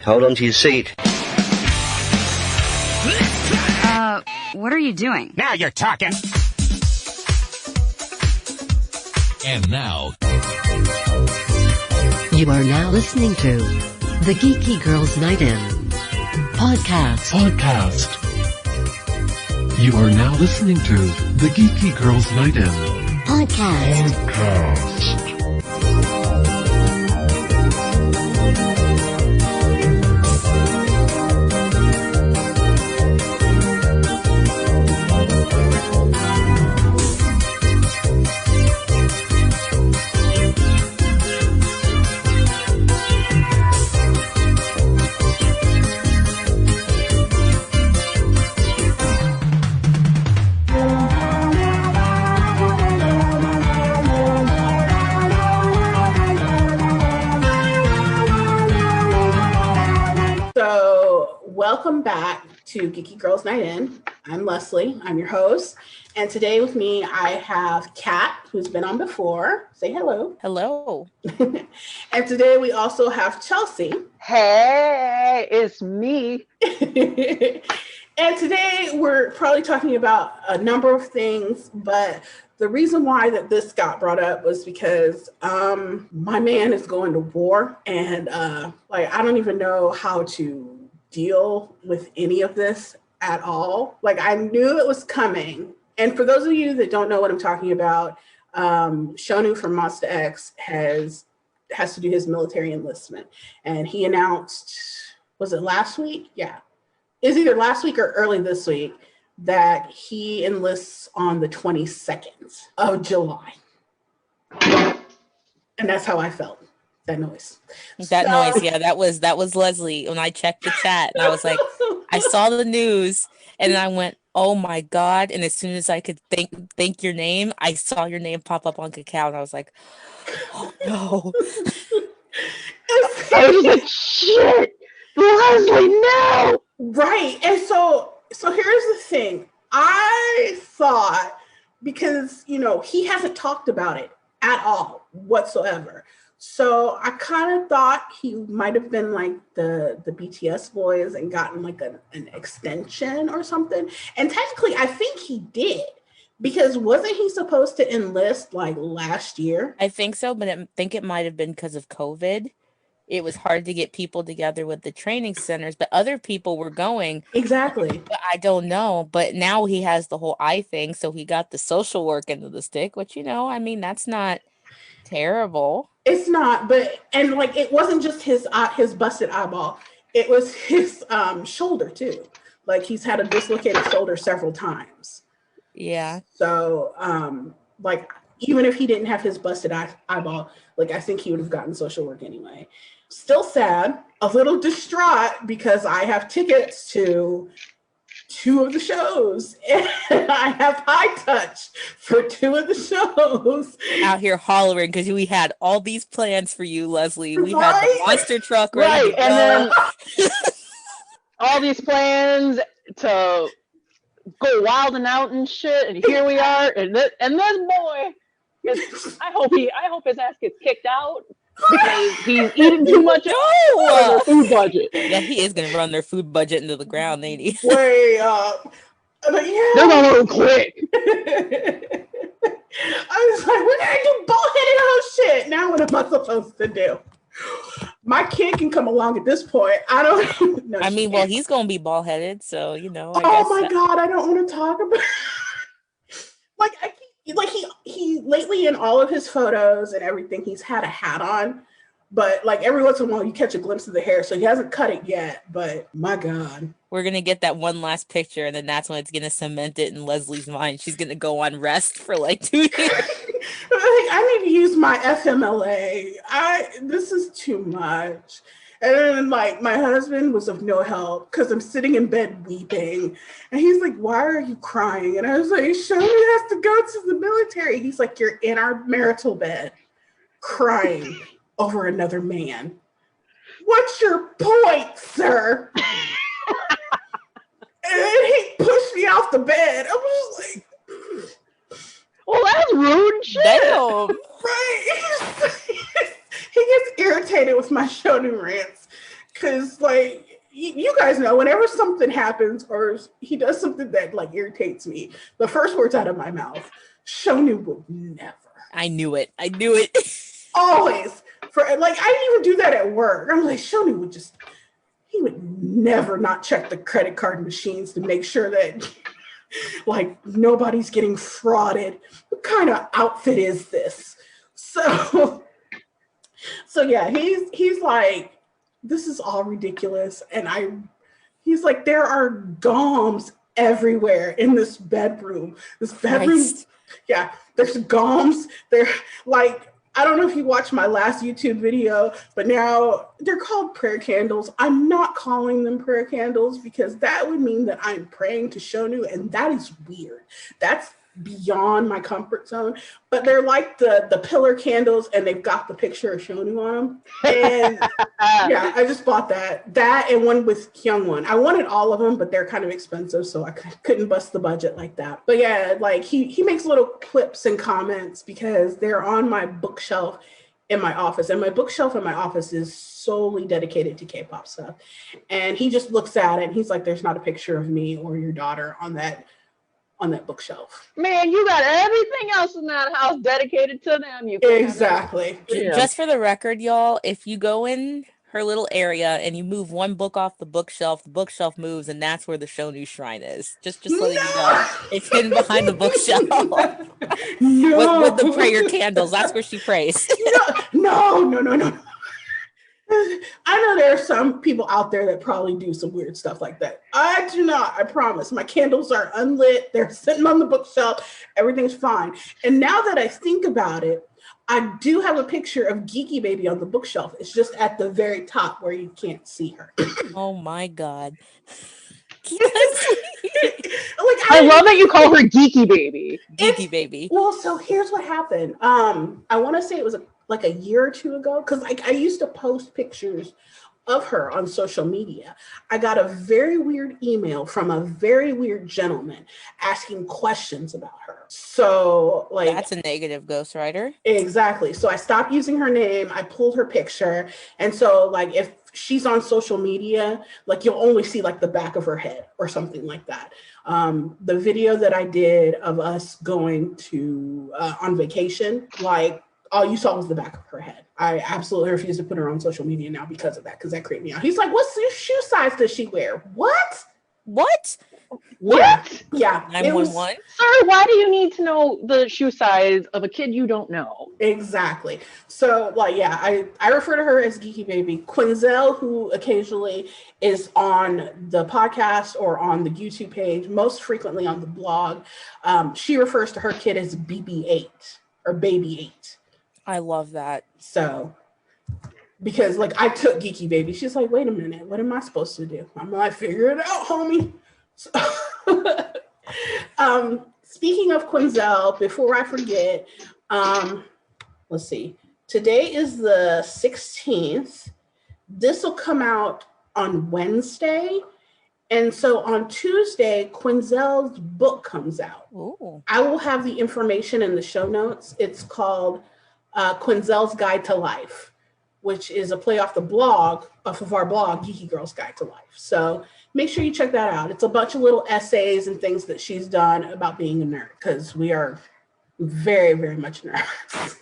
Hold on to your seat. What are you doing? Now you're talking. And now, you are now listening to the Geeky Girls Night In podcast. You are now listening to the Geeky Girls Night In podcast. Welcome back to Geeky Girls Night In. I'm Leslie, I'm your host. And today with me, I have Kat, who's been on before. Say hello. Hello. And today we also have Chelsey. Hey, it's me. And today we're probably talking about a number of things, but the reason why that this got brought up was because my man is going to war, and I don't even know how to deal with any of this at all. I knew it was coming. And for those of you that don't know what I'm talking about, Shownu from Monster X has to do his military enlistment. And he announced, was it last week? Yeah. It's either last week or early this week that he enlists on the 22nd of July. And that's how I felt. That noise. Yeah, that was Leslie when I checked the chat, and I was like, I saw the news, and then I went, oh my God. And as soon as I could think your name, I saw your name pop up on Cacao, and I was like, oh no. I was like, shit, Leslie, no. Right. And so here's the thing. I thought, because, he hasn't talked about it at all whatsoever. So I kind of thought he might have been like the BTS boys and gotten like an extension or something. And technically, I think he did, because wasn't he supposed to enlist like last year? I think so, but I think it might have been because of COVID. It was hard to get people together with the training centers, but other people were going. Exactly. But I don't know. But now he has the whole eye thing, so he got the social work into the stick, which, that's not terrible. It's not, but it wasn't just his busted eyeball. It was his shoulder too. He's had a dislocated shoulder several times. Yeah. So even if he didn't have his busted eyeball, I think he would have gotten social work anyway. Still sad, a little distraught, because I have tickets to 2 of the shows, and I have high touch for 2 of the shows. Out here hollering because we had all these plans for you, Leslie. We had the monster truck ready to go. And then all these plans to go wild and out and shit, and here we are, and this boy, I hope his ass gets kicked out because he's eating too much on their food budget. Yeah, he is gonna run their food budget into the ground, ain't he? Way up. Yeah. They're gonna go quick. I was like, we're gonna do bullheaded whole shit. Now what am I supposed to do? My kid can come along at this point. I don't know. I mean, well, he's gonna be bald headed, so I oh guess my God, I don't want to talk about he lately in all of his photos and everything, he's had a hat on, but every once in a while you catch a glimpse of the hair, so he hasn't cut it yet, but my God. We're gonna get that one last picture, and then that's when it's gonna cement it in Leslie's mind. She's gonna go on rest for 2 years. I need to use my FMLA. This is too much. And then my husband was of no help because I'm sitting in bed weeping. And he's like, why are you crying? And I was like, Shownu has to go to the military. He's like, you're in our marital bed crying over another man. What's your point, sir? And then he pushed me off the bed. I was just like, well, that's rude shit. Damn. Right. He gets irritated with my Shownu rants. because like you guys know, whenever something happens or he does something that like irritates me, the first words out of my mouth, Shownu will never. I knew it. Always. For like, I didn't even do that at work. I'm like, Shownu would just, he would never not check the credit card machines to make sure that like nobody's getting frauded. What kind of outfit is this? So yeah, he's like, this is all ridiculous. And he's like, there are goms everywhere in this bedroom. Christ. Yeah, there's goms. They're like, I don't know if you watched my last YouTube video, but now they're called prayer candles. I'm not calling them prayer candles because that would mean that I'm praying to Shownu, and that is weird. That's beyond my comfort zone. But they're like the pillar candles, and they've got the picture of Shownu on them. And yeah, I just bought that and one with Kyungwon. I wanted all of them, but they're kind of expensive, so I couldn't bust the budget like that. But yeah, like he makes little clips and comments because they're on my bookshelf in my office, and my bookshelf in my office is solely dedicated to K-pop stuff. And he just looks at it and he's like, there's not a picture of me or your daughter on that bookshelf. Man, you got everything else in that house dedicated to them. Exactly. Yeah. Just for the record, y'all, if you go in her little area and you move one book off the bookshelf moves, and that's where the Shownu shrine is. Just letting you know, it's hidden behind the bookshelf. No. with the prayer candles. That's where she prays. No. I know there are some people out there that probably do some weird stuff like that. I do not, I promise. My candles are unlit. They're sitting on the bookshelf. Everything's fine. And now that I think about it, I do have a picture of Geeky Baby on the bookshelf. It's just at the very top where you can't see her. Oh my God. I love that you call her Geeky Baby. Geeky Baby. Well, so here's what happened. I want to say it was like a year or two ago, because I used to post pictures of her on social media. I got a very weird email from a very weird gentleman asking questions about her. So like, that's a negative ghostwriter. Exactly. So I stopped using her name. I pulled her picture. And so like, if she's on social media, like you'll only see like the back of her head or something like that. The video that I did of us going to on vacation, like all you saw was the back of her head. I absolutely refuse to put her on social media now because of that, because that creeped me out. He's like, "What's your shoe size does she wear?" What? Yeah. 911. Sir, why do you need to know the shoe size of a kid you don't know? Exactly. So, like, yeah, I refer to her as Geeky Baby. Quinzel, who occasionally is on the podcast or on the YouTube page, most frequently on the blog, she refers to her kid as BB8 or Baby 8. I love that. So, because like I took Geeky Baby, she's like, wait a minute, what am I supposed to do? I'm like, figure it out, homie. So, speaking of Quinzel, before I forget, let's see. Today is the 16th. This will come out on Wednesday. And so on Tuesday, Quinzel's book comes out. Ooh. I will have the information in the show notes. It's called Quinzel's Guide to Life, which is a play off of our blog, Geeky Girl's Guide to Life. So make sure you check that out. It's a bunch of little essays and things that she's done about being a nerd, because we are very, very much nerds.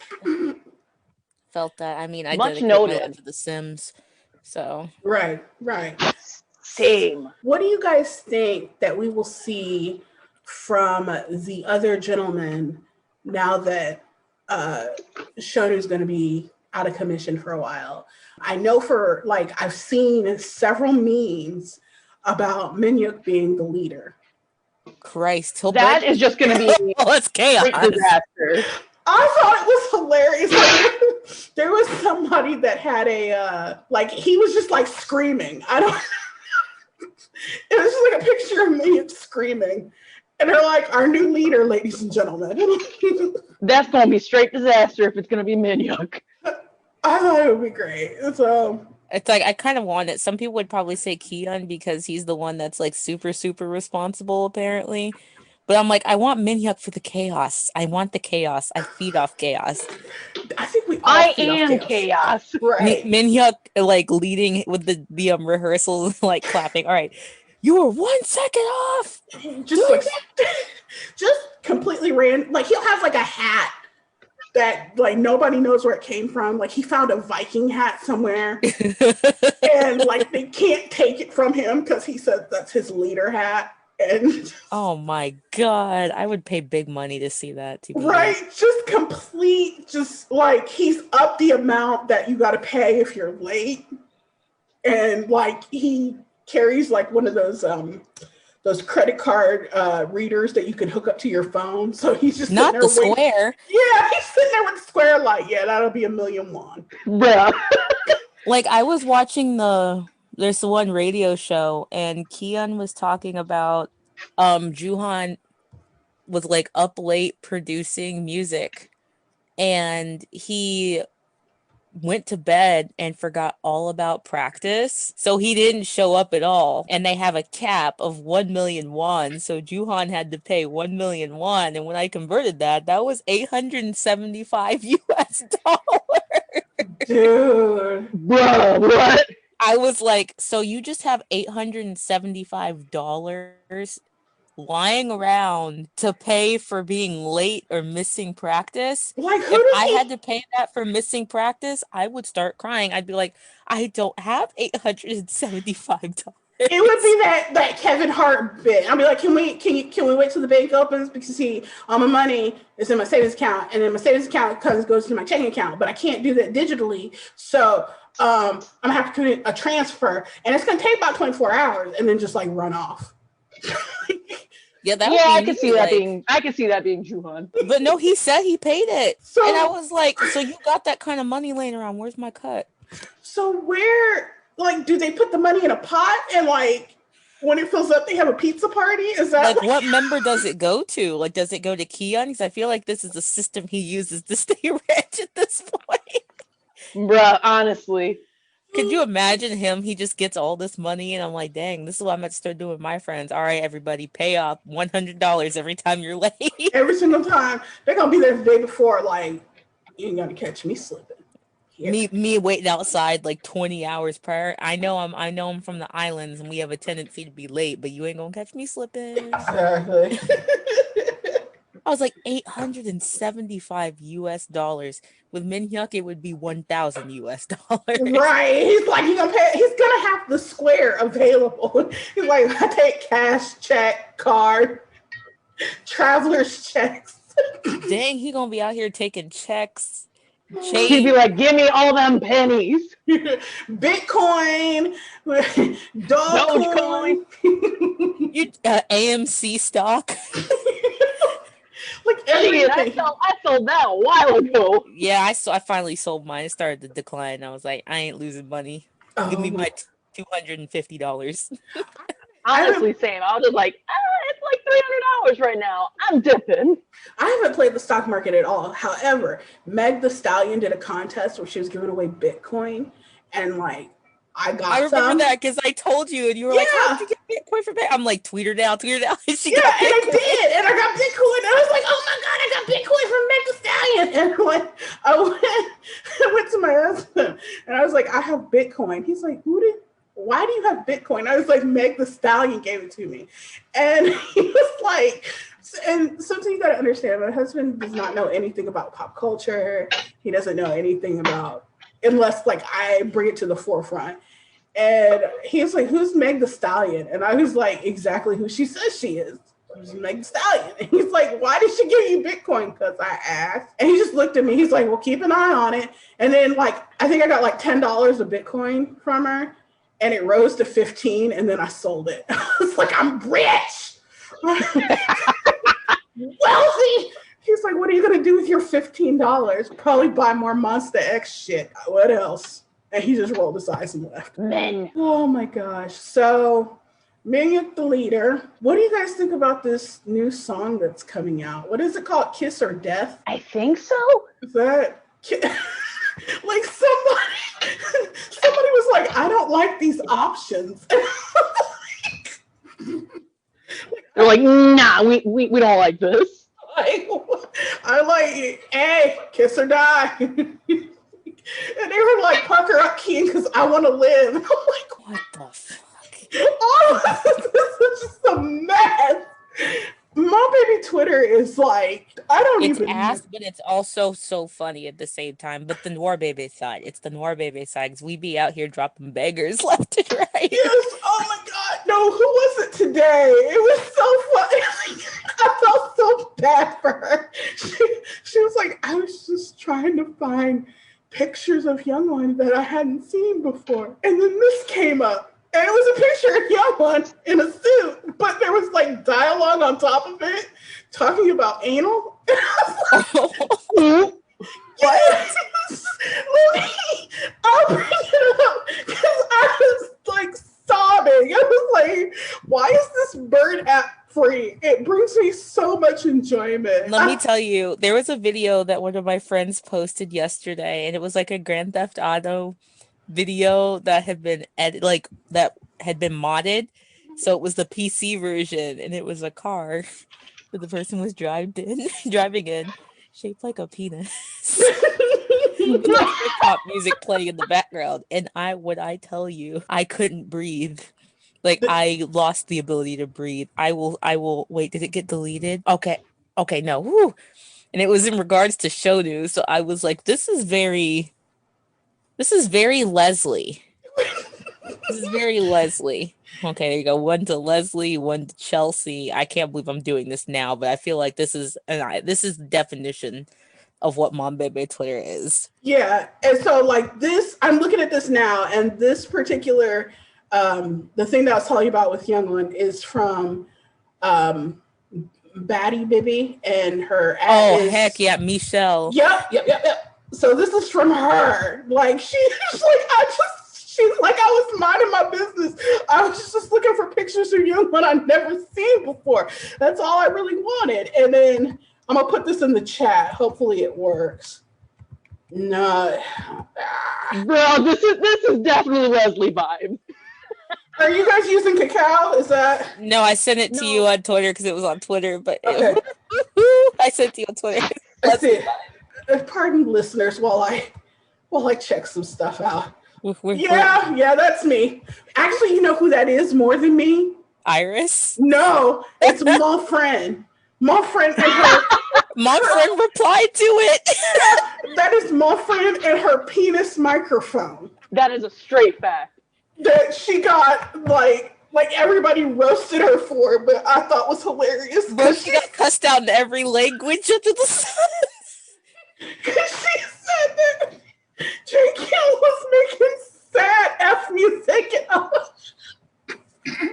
Felt that. I mean, I Much dedicate my noted. life to The Sims, so. Right. Same. What do you guys think that we will see from the other gentleman now that Shownu's going to be out of commission for a while? I know for like, I've seen several memes about Minhyuk being the leader. Christ, That is just going to be well, it's chaos. a disaster. I thought it was hilarious. Like, there was somebody that had like he was just like screaming. It was just like a picture of Minhyuk screaming. And they're like, our new leader, ladies and gentlemen. That's going to be straight disaster if it's going to be Minhyuk. I thought it would be great. So It's like, I kind of want it. Some people would probably say Kion because he's the one that's like super, super responsible, apparently. But I'm like, I want Minhyuk for the chaos. I want the chaos. I feed off chaos. I think we all I feed off am chaos. Right. Minhyuk like leading with the rehearsals, like clapping. All right, you were 1 second off. Just like just completely like he'll have like a hat that like nobody knows where it came from. Like he found a Viking hat somewhere and like they can't take it from him because he said that's his leader hat. And oh my god, I would pay big money to see that. Right, just complete, just like he's up the amount that you got to pay if you're late, and like he carries like one of those credit card readers that you can hook up to your phone. So he's just not the waiting. square. Yeah, he's sitting there with the square light. Yeah, that'll be $1,000,001. Yeah. Like I was watching there's one radio show and Kian was talking about Juhan was like up late producing music and he went to bed and forgot all about practice, so he didn't show up at all, and they have a cap of 1,000,000 won, so Juhan had to pay 1,000,000 won, and when I converted that was $875 Dude, bro, what? I was like, so you just have $875 lying around to pay for being late or missing practice? Like, if I had to pay that for missing practice, I would start crying. I'd be like, I don't have $875. It would be that Kevin Hart bit. I'll be like, can we wait till the bank opens, because see, all my money is in my savings account, and then my savings account goes to my checking account, but I can't do that digitally. So I'm gonna have to do a transfer, and it's gonna take about 24 hours, and then just like run off. Yeah, I could see that being Juhan. But no, he said he paid it. So, and I was like, so you got that kind of money laying around. Where's my cut? So where, like, do they put the money in a pot and like when it fills up they have a pizza party? Is that like what member does it go to? Like, does it go to Keon? Because I feel like this is the system he uses to stay rich at this point. Bruh, honestly. Could you imagine him? He just gets all this money, and I'm like, dang, this is what I'm going to start doing with my friends. All right, everybody, pay off $100 every time you're late. Every single time. They're going to be there the day before, like, you ain't going to catch me slipping. Yeah. Me waiting outside like 20 hours prior. I know I'm from the islands, and we have a tendency to be late, but you ain't going to catch me slipping. Exactly. I was like, $875. With Minhyuk, it would be $1,000. Right. He's like, he's gonna have the square available. He's like, I take cash, check, card, traveler's checks. Dang, he gonna be out here taking checks. He'd be like, give me all them pennies. Bitcoin, Dogecoin. You AMC stock. Like everything. I sold that a while ago. Yeah, I finally sold mine. It started to decline. I was like, I ain't losing money. Give me my $250. Honestly, same. I was just like, it's like $300 right now. I'm dipping. I haven't played the stock market at all. However, Meg the Stallion did a contest where she was giving away Bitcoin, and like I remember that because I told you, and you were like, "How did you get Bitcoin for Bitcoin?" I'm like, "Tweet her down." And I did, and I got Bitcoin. And I was like, "Oh my god, I got Bitcoin from Meg the Stallion!" And I went to my husband, and I was like, "I have Bitcoin." He's like, "Why do you have Bitcoin?" I was like, "Meg the Stallion gave it to me," and he was like, and something you got to understand: my husband does not know anything about pop culture. He doesn't know anything about, unless like I bring it to the forefront. And he was like, "Who's Meg the Stallion?" And I was like, "Exactly who she says she is. Who's Meg the Stallion?" And he's like, "Why did she give you Bitcoin?" Because I asked. And he just looked at me. He's like, "Well, keep an eye on it." And then like, I think I got like $10 of Bitcoin from her, and it rose to 15, and then I sold it. I was like, "I'm rich." Wealthy. He's like, "What are you going to do with your $15? Probably buy more Monster X shit. What else?" And he just rolled his eyes and left. Men. Oh my gosh. So, Minhyuk the leader. What do you guys think about this new song that's coming out? What is it called? Kiss or Death? I think so. Is that like somebody was like, "I don't like these options." Like, They're like, nah, we don't like this. I'm like, hey, kiss or die. And they were like, pucker up, King, because I want to live. I'm like, What the fuck? all of this is just a mess. My baby Twitter is like, I don't It's even ass, but it's also so funny at the same time. But the Noir baby side, it's the Noir baby side, because we be out here dropping beggars left and right. Yes, oh my God. No, who was it today? It was so funny. I felt so bad for her. She was like, I was just trying to find pictures of Young One that I hadn't seen before. And then this came up. And it was a picture of Young One in a suit, but there was like dialogue on top of it talking about anal. And I was like, yes! I'll bring it up because I was like sobbing. I was like, why is this bird app free? It brings me so much enjoyment. Let me tell you, there was a video that one of my friends posted yesterday, and it was like a Grand Theft Auto video that had been that had been modded. So it was the PC version, and it was a car that the person was driving in, shaped like a penis. With the hip-hop music playing in the background. And I tell you, I couldn't breathe. Like, I lost the ability to breathe. I will wait, did it get deleted? Okay, no. Whew. And it was in regards to Shownu, so I was like, this is very Leslie. This is very Leslie. Okay, there you go. One to Leslie, one to Chelsea. I can't believe I'm doing this now, but I feel like this is the definition of what Mom Bebe Twitter is. Yeah, and so like this, I'm looking at this now, and this particular, the thing that I was telling you about with Young One is from Batty Bibby, and her ad is, heck yeah, Michelle. Yep. So this is from her. Like she's like, she's like, I was minding my business. I was just looking for pictures of Young One I'd never seen before. That's all I really wanted. And then I'm gonna put this in the chat. Hopefully it works. No, Bro, this is definitely Leslie vibe. Are you guys using Cacao? Is that? No, I sent it to you on Twitter because it was on Twitter, but Okay. I sent it to you on Twitter. That's it. Pardon listeners while I check some stuff out. Yeah, that's me. Actually, you know who that is more than me? Iris? No, it's my friend. My friend and her. My friend replied to it. That is my friend and her penis microphone. That is a straight fact. That she got like everybody roasted her for, but I thought was hilarious. Bro, she got cussed out in every language under the sun. Because she said that J.K. was making sad F music. But he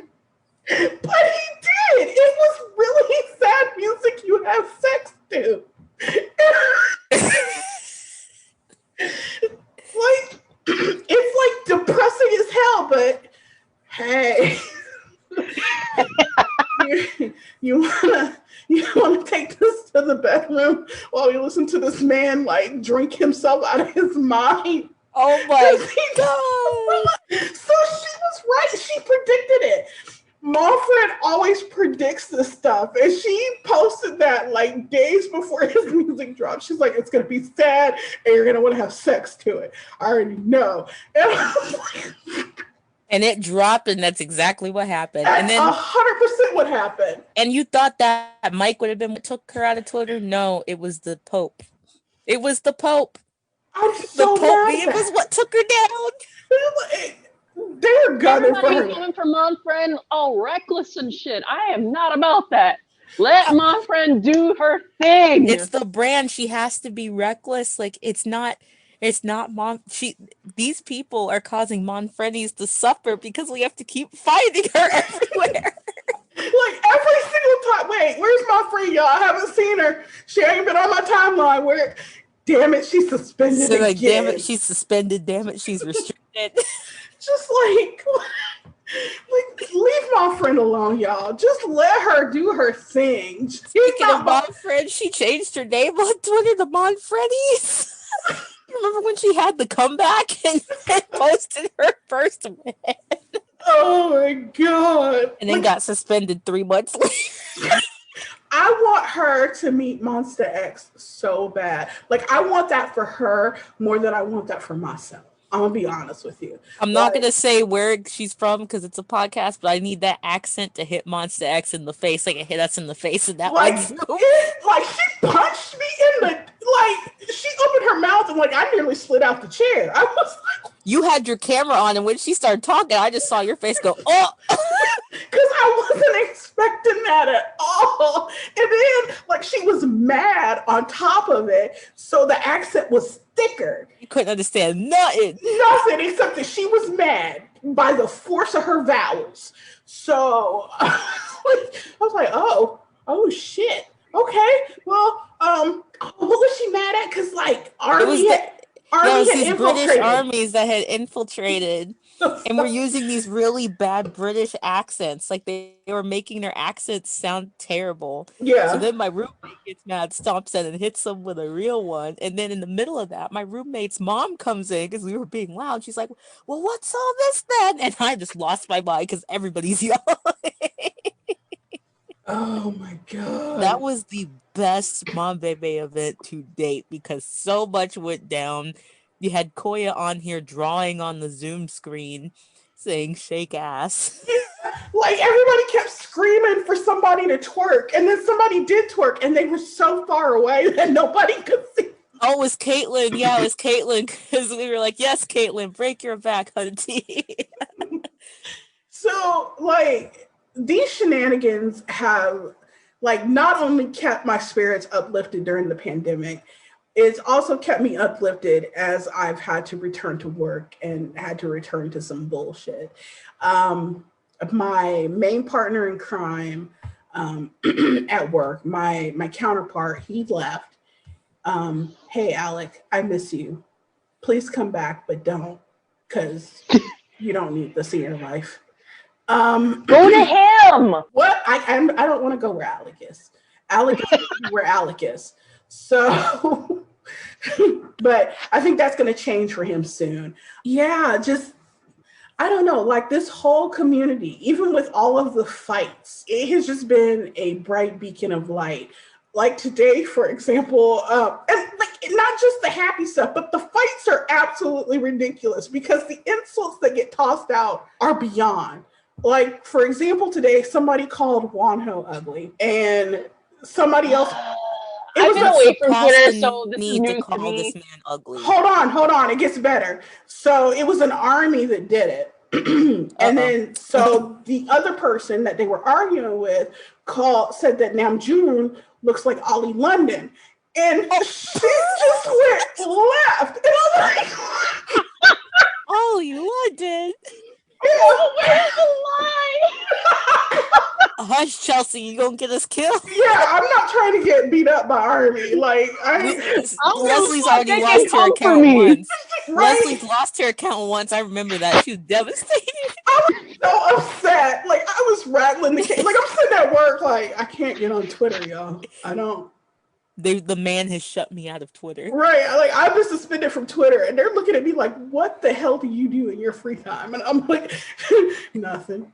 did. It was really sad music you have sex to. Like, it's like depressing as hell, but hey. You wanna take this to the bedroom while we listen to this man like drink himself out of his mind? Oh my god. So she was right. She predicted it. Friend always predicts this stuff, and she posted that like days before his music dropped. She's like, it's gonna be sad and you're gonna want to have sex to it. I already know. And I was like, and it dropped, and that's exactly what happened. That's and then 100% what happened. And you thought that Mike would have been what took her out of Twitter? No, it was the Pope. It was the Pope. I'm so mad. It was what took her down. They're gunning for Everybody her. coming for my friend all reckless and shit. I am not about that. Let my friend do her thing. It's the brand. She has to be reckless. Like it's not these people are causing Monfreddies to suffer because we have to keep finding her everywhere. Like every single time. Wait, where's my friend, y'all? I haven't seen her. She ain't been on my timeline. Where? Damn it, she's suspended So like, again. damn it, she's suspended. Damn it, she's restricted. Just like leave my friend alone, y'all. Just let her do her thing. Speaking of Monfred, she changed her name on Twitter to Monfreddies. Remember when she had the comeback and posted her first win? Oh my my God. And then got suspended 3 months later. I want her to meet Monster X so bad. Like, I want that for her more than I want that for myself. I'm gonna be honest with you. I'm not gonna say where she's from because it's a podcast, but I need that accent to hit Monster X in the face, like it hit us in the face in that like, one. like she punched me in the she opened her mouth and like I nearly slid out the chair. I was like, you had your camera on, and when she started talking, I just saw your face go, oh. Because I wasn't expecting that at all. And then, like, she was mad on top of it. So the accent was thicker. You couldn't understand nothing. Nothing except that she was mad by the force of her vowels. So I was like, oh shit. Okay. Well, what was she mad at? Because, like, Army had these British infiltrated. armies that had infiltrated and were using these really bad British accents. Like they were making their accents sound terrible. Yeah. So then my roommate gets mad, stomps in and hits them with a real one. And then in the middle of that, my roommate's mom comes in because we were being loud. She's like, well, what's all this then? And I just lost my mind because everybody's yelling. Oh my God. That was the best Mom Bebe event to date because so much went down. You had Koya on here drawing on the Zoom screen saying shake ass. Like everybody kept screaming for somebody to twerk, and then somebody did twerk, and they were so far away that nobody could see. Oh, it was Caitlin. Yeah, it was Caitlin because we were like, yes, Caitlin, break your back, hunty. So, like, these shenanigans have, like, not only kept my spirits uplifted during the pandemic, it's also kept me uplifted as I've had to return to work and had to return to some bullshit. My main partner in crime at work, my counterpart, he left. Hey, Alec, I miss you. Please come back, but don't, because you don't need this in your life. Go to him. What? I don't want to go where Alec is. Alec is where Alec is. So, but I think that's going to change for him soon. Yeah, just, I don't know, like this whole community, even with all of the fights, it has just been a bright beacon of light. Like today, for example, and like not just the happy stuff, but the fights are absolutely ridiculous because the insults that get tossed out are beyond. Like, for example, today, somebody called Wanho ugly, and somebody else. I've been away from Twitter, so this is news to me. This man ugly. Hold on. It gets better. So it was an army that did it. And then, so the other person that they were arguing with said that Namjoon looks like Ollie London. And she just went left. And I was like, Ollie London. Oh, where's the line? Hush, Chelsea, you gonna get us killed? Yeah, I'm not trying to get beat up by Army. Like, Leslie's already lost her account once. Right? Leslie's lost her account once. I remember that. She was devastated. I was so upset. Like, I was rattling the case. Like, I'm sitting at work, like, I can't get on Twitter, y'all. I don't. The man has shut me out of Twitter. Right. Like, I've been suspended from Twitter, and they're looking at me like, what the hell do you do in your free time? And I'm like, nothing.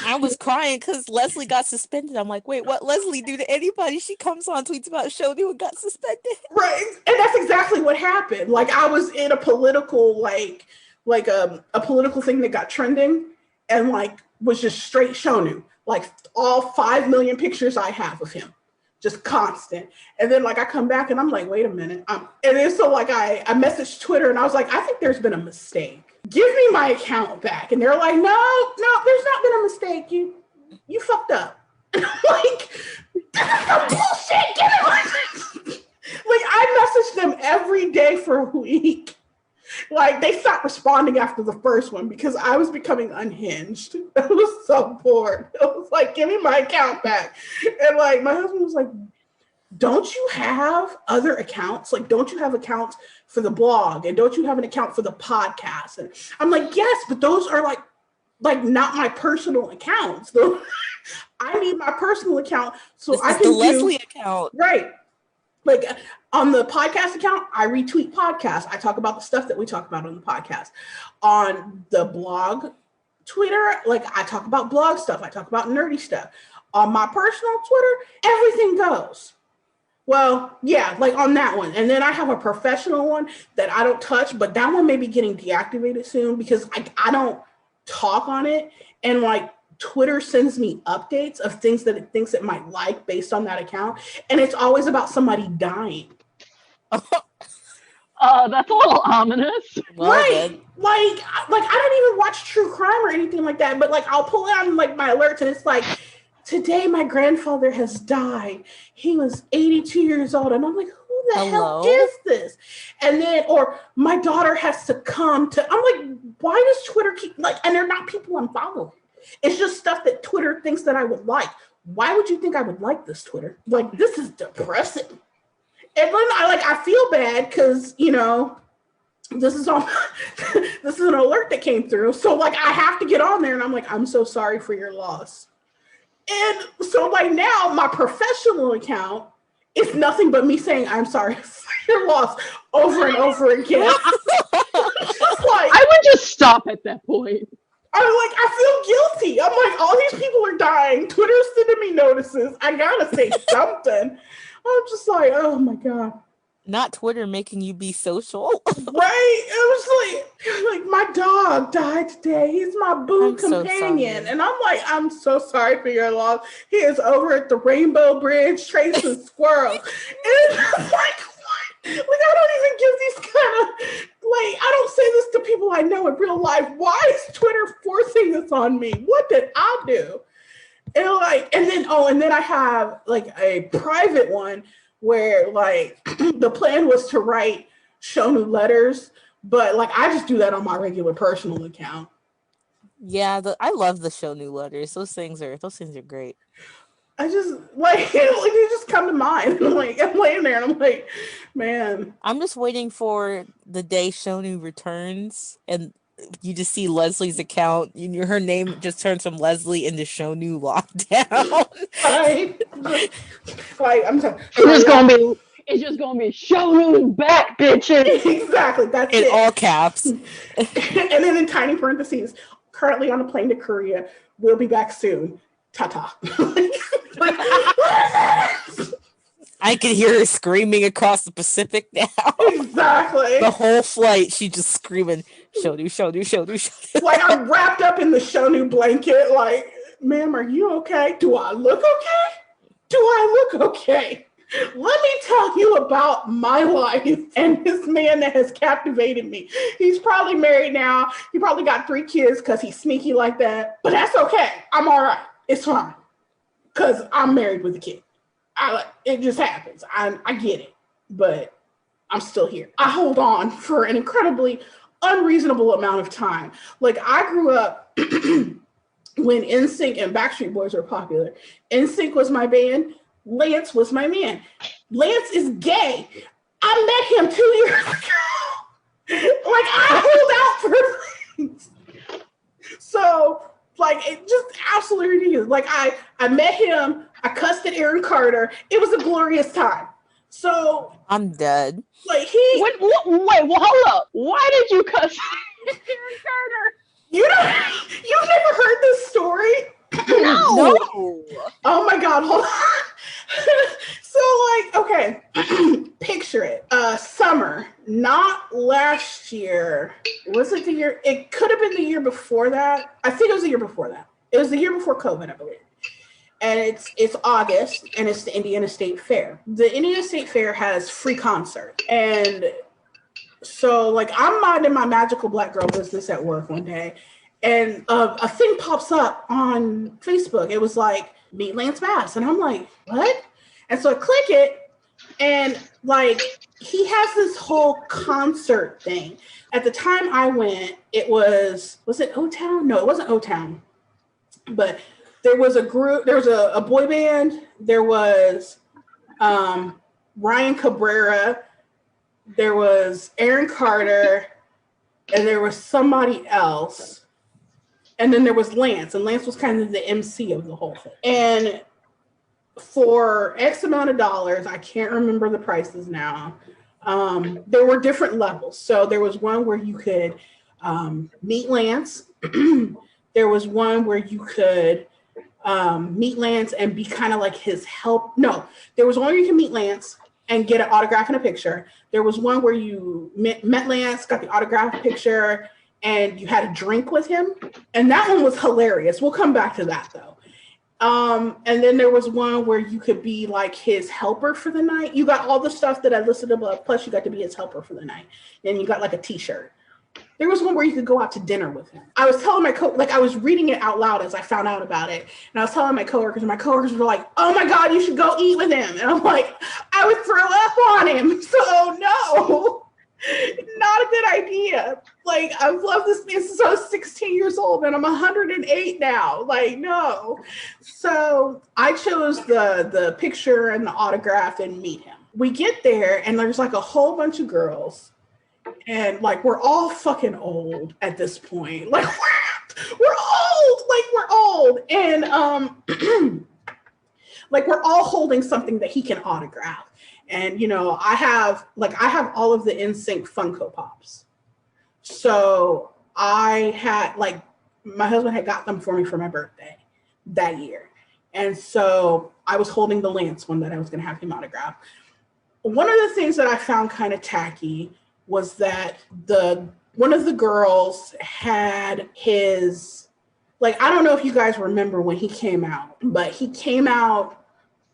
I was crying because Leslie got suspended. I'm like, wait, what Leslie do to anybody? She comes on, tweets about Shownu and got suspended. Right. And that's exactly what happened. Like, I was in a political, like a political thing that got trending, and, like, was just straight Shownu. Like, all 5 million pictures I have of him. Just constant. And then, like, I come back and I'm like, wait a minute. And then so, like, I messaged Twitter and I was like, I think there's been a mistake. Give me my account back. And they're like, no, there's not been a mistake. You fucked up. Like, that's some bullshit. Give it like I messaged them every day for a week. Like, they stopped responding after the first one because I was becoming unhinged. I was so bored. I was like, give me my account back. And, like, my husband was like, don't you have other accounts? Like, don't you have accounts for the blog? And don't you have an account for the podcast? And I'm like, yes, but those are like not my personal accounts. I need my personal account so this I is can the Leslie account. Right. Like, on the podcast account, I retweet podcasts. I talk about the stuff that we talk about on the podcast. On the blog Twitter, like I talk about blog stuff, I talk about nerdy stuff. On my personal Twitter, everything goes. Well, yeah, like on that one. And then I have a professional one that I don't touch, but that one may be getting deactivated soon because I don't talk on it. And like Twitter sends me updates of things that it thinks it might like based on that account. And it's always about somebody dying. That's a little ominous. Well, Right. Like I don't even watch true crime or anything like that, but like I'll pull out like my alerts and it's like, today my grandfather has died. He was 82 years old. And I'm like, who the hell is this? And then, or my daughter has succumbed to, I'm like, why does Twitter keep, like, and they're not people I'm following. It's just stuff that Twitter thinks that I would like. Why would you think I would like this, Twitter? Like, this is depressing. And then I feel bad because, you know, this is all, this is an alert that came through. So like, I have to get on there and I'm like, I'm so sorry for your loss. And so like now my professional account is nothing but me saying, I'm sorry for your loss over and over again. Like, I would just stop at that point. I feel guilty. I'm like, all these people are dying. Twitter's sending me notices. I gotta say something. I'm just like, oh my God. Not Twitter making you be social. Right? It was like my dog died today. He's my boo companion. And I'm like, I'm so sorry for your loss. He is over at the Rainbow Bridge tracing squirrels. And it's like, what? Like, I don't even give these kind of, like, I don't say this to people I know in real life. Why is Twitter forcing this on me? What did I do? And like, and then I have like a private one where like the plan was to write Shownu letters, but like I just do that on my regular personal account. Yeah, I love the Shownu letters. Those things are great. I just like they just come to mind. I'm laying there and I'm like, man. I'm just waiting for the day Shownu returns and you just see Leslie's account. Her name just turns from Leslie into Shownu lockdown. Like I'm sorry. It's just gonna be Shownu back, bitches. Exactly. That's in it. all caps. And then in tiny parentheses, currently on a plane to Korea. We'll be back soon. Ta-ta. I can hear her screaming across the Pacific now. Exactly. The whole flight, she just screaming, Shownu, Shownu, Shownu, Shownu. Like I'm wrapped up in the Shownu blanket. Like, ma'am, are you okay? Do I look okay? Do I look okay? Let me tell you about my life and this man that has captivated me. He's probably married now. He probably got 3 kids because he's sneaky like that. But that's okay. I'm all right. It's fine. Because I'm married with a kid. It just happens. I get it. But I'm still here. I hold on for an incredibly unreasonable amount of time. Like I grew up when NSYNC and Backstreet Boys were popular. NSYNC was my band. Lance was my man. Lance is gay. I met him 2 years ago. Like I hold out for things. So like it just absolutely ridiculous. Like I met him. I cussed at Aaron Carter. It was a glorious time. So I'm dead. Like he wait, hold up. Why did you cuss at Aaron Carter? You've never heard this story? No. Oh my God, hold on. So like, okay, picture it. Summer, not last year. Was it the year? It could have been the year before that. I think it was the year before that. It was the year before COVID, I believe. And it's August, and it's the Indiana State Fair. The Indiana State Fair has free concerts. And so like I'm minding my magical Black girl business at work one day, and a thing pops up on Facebook. It was like, meet Lance Bass. And I'm like, what? And so I click it, and like he has this whole concert thing. At the time I went, it was it O-Town? No, it wasn't O-Town. But there was a group, there was a boy band, there was Ryan Cabrera, there was Aaron Carter, and there was somebody else. And then there was Lance, and Lance was kind of the MC of the whole thing. And for X amount of dollars, I can't remember the prices now, there were different levels. So there was one where you could meet Lance. There was one where you could meet Lance and be kind of like his help. No, there was one where you can meet Lance and get an autograph and a picture. There was one where you met Lance, got the autograph picture, and you had a drink with him. And that one was hilarious. We'll come back to that though. And then there was one where you could be like his helper for the night. You got all the stuff that I listed above, plus you got to be his helper for the night. And you got like a t-shirt. There was one where you could go out to dinner with him. I was telling my I was reading it out loud as I found out about it. And I was telling my coworkers, and my coworkers were like, oh my God, you should go eat with him. And I'm like, I would throw up on him. So no, not a good idea. Like, I've loved this man since I was 16 years old and I'm 108 now. Like, no. So I chose the picture and the autograph and meet him. We get there and there's like a whole bunch of girls. And like, we're all fucking old at this point. Like, we're old. Like, we're old. And like, we're all holding something that he can autograph. And, you know, I have all of the NSYNC Funko Pops. So I had, like, my husband had got them for me for my birthday that year. And so I was holding the Lance one that I was going to have him autograph. One of the things that I found kind of tacky was that one of the girls had his, like, I don't know if you guys remember when he came out, but he came out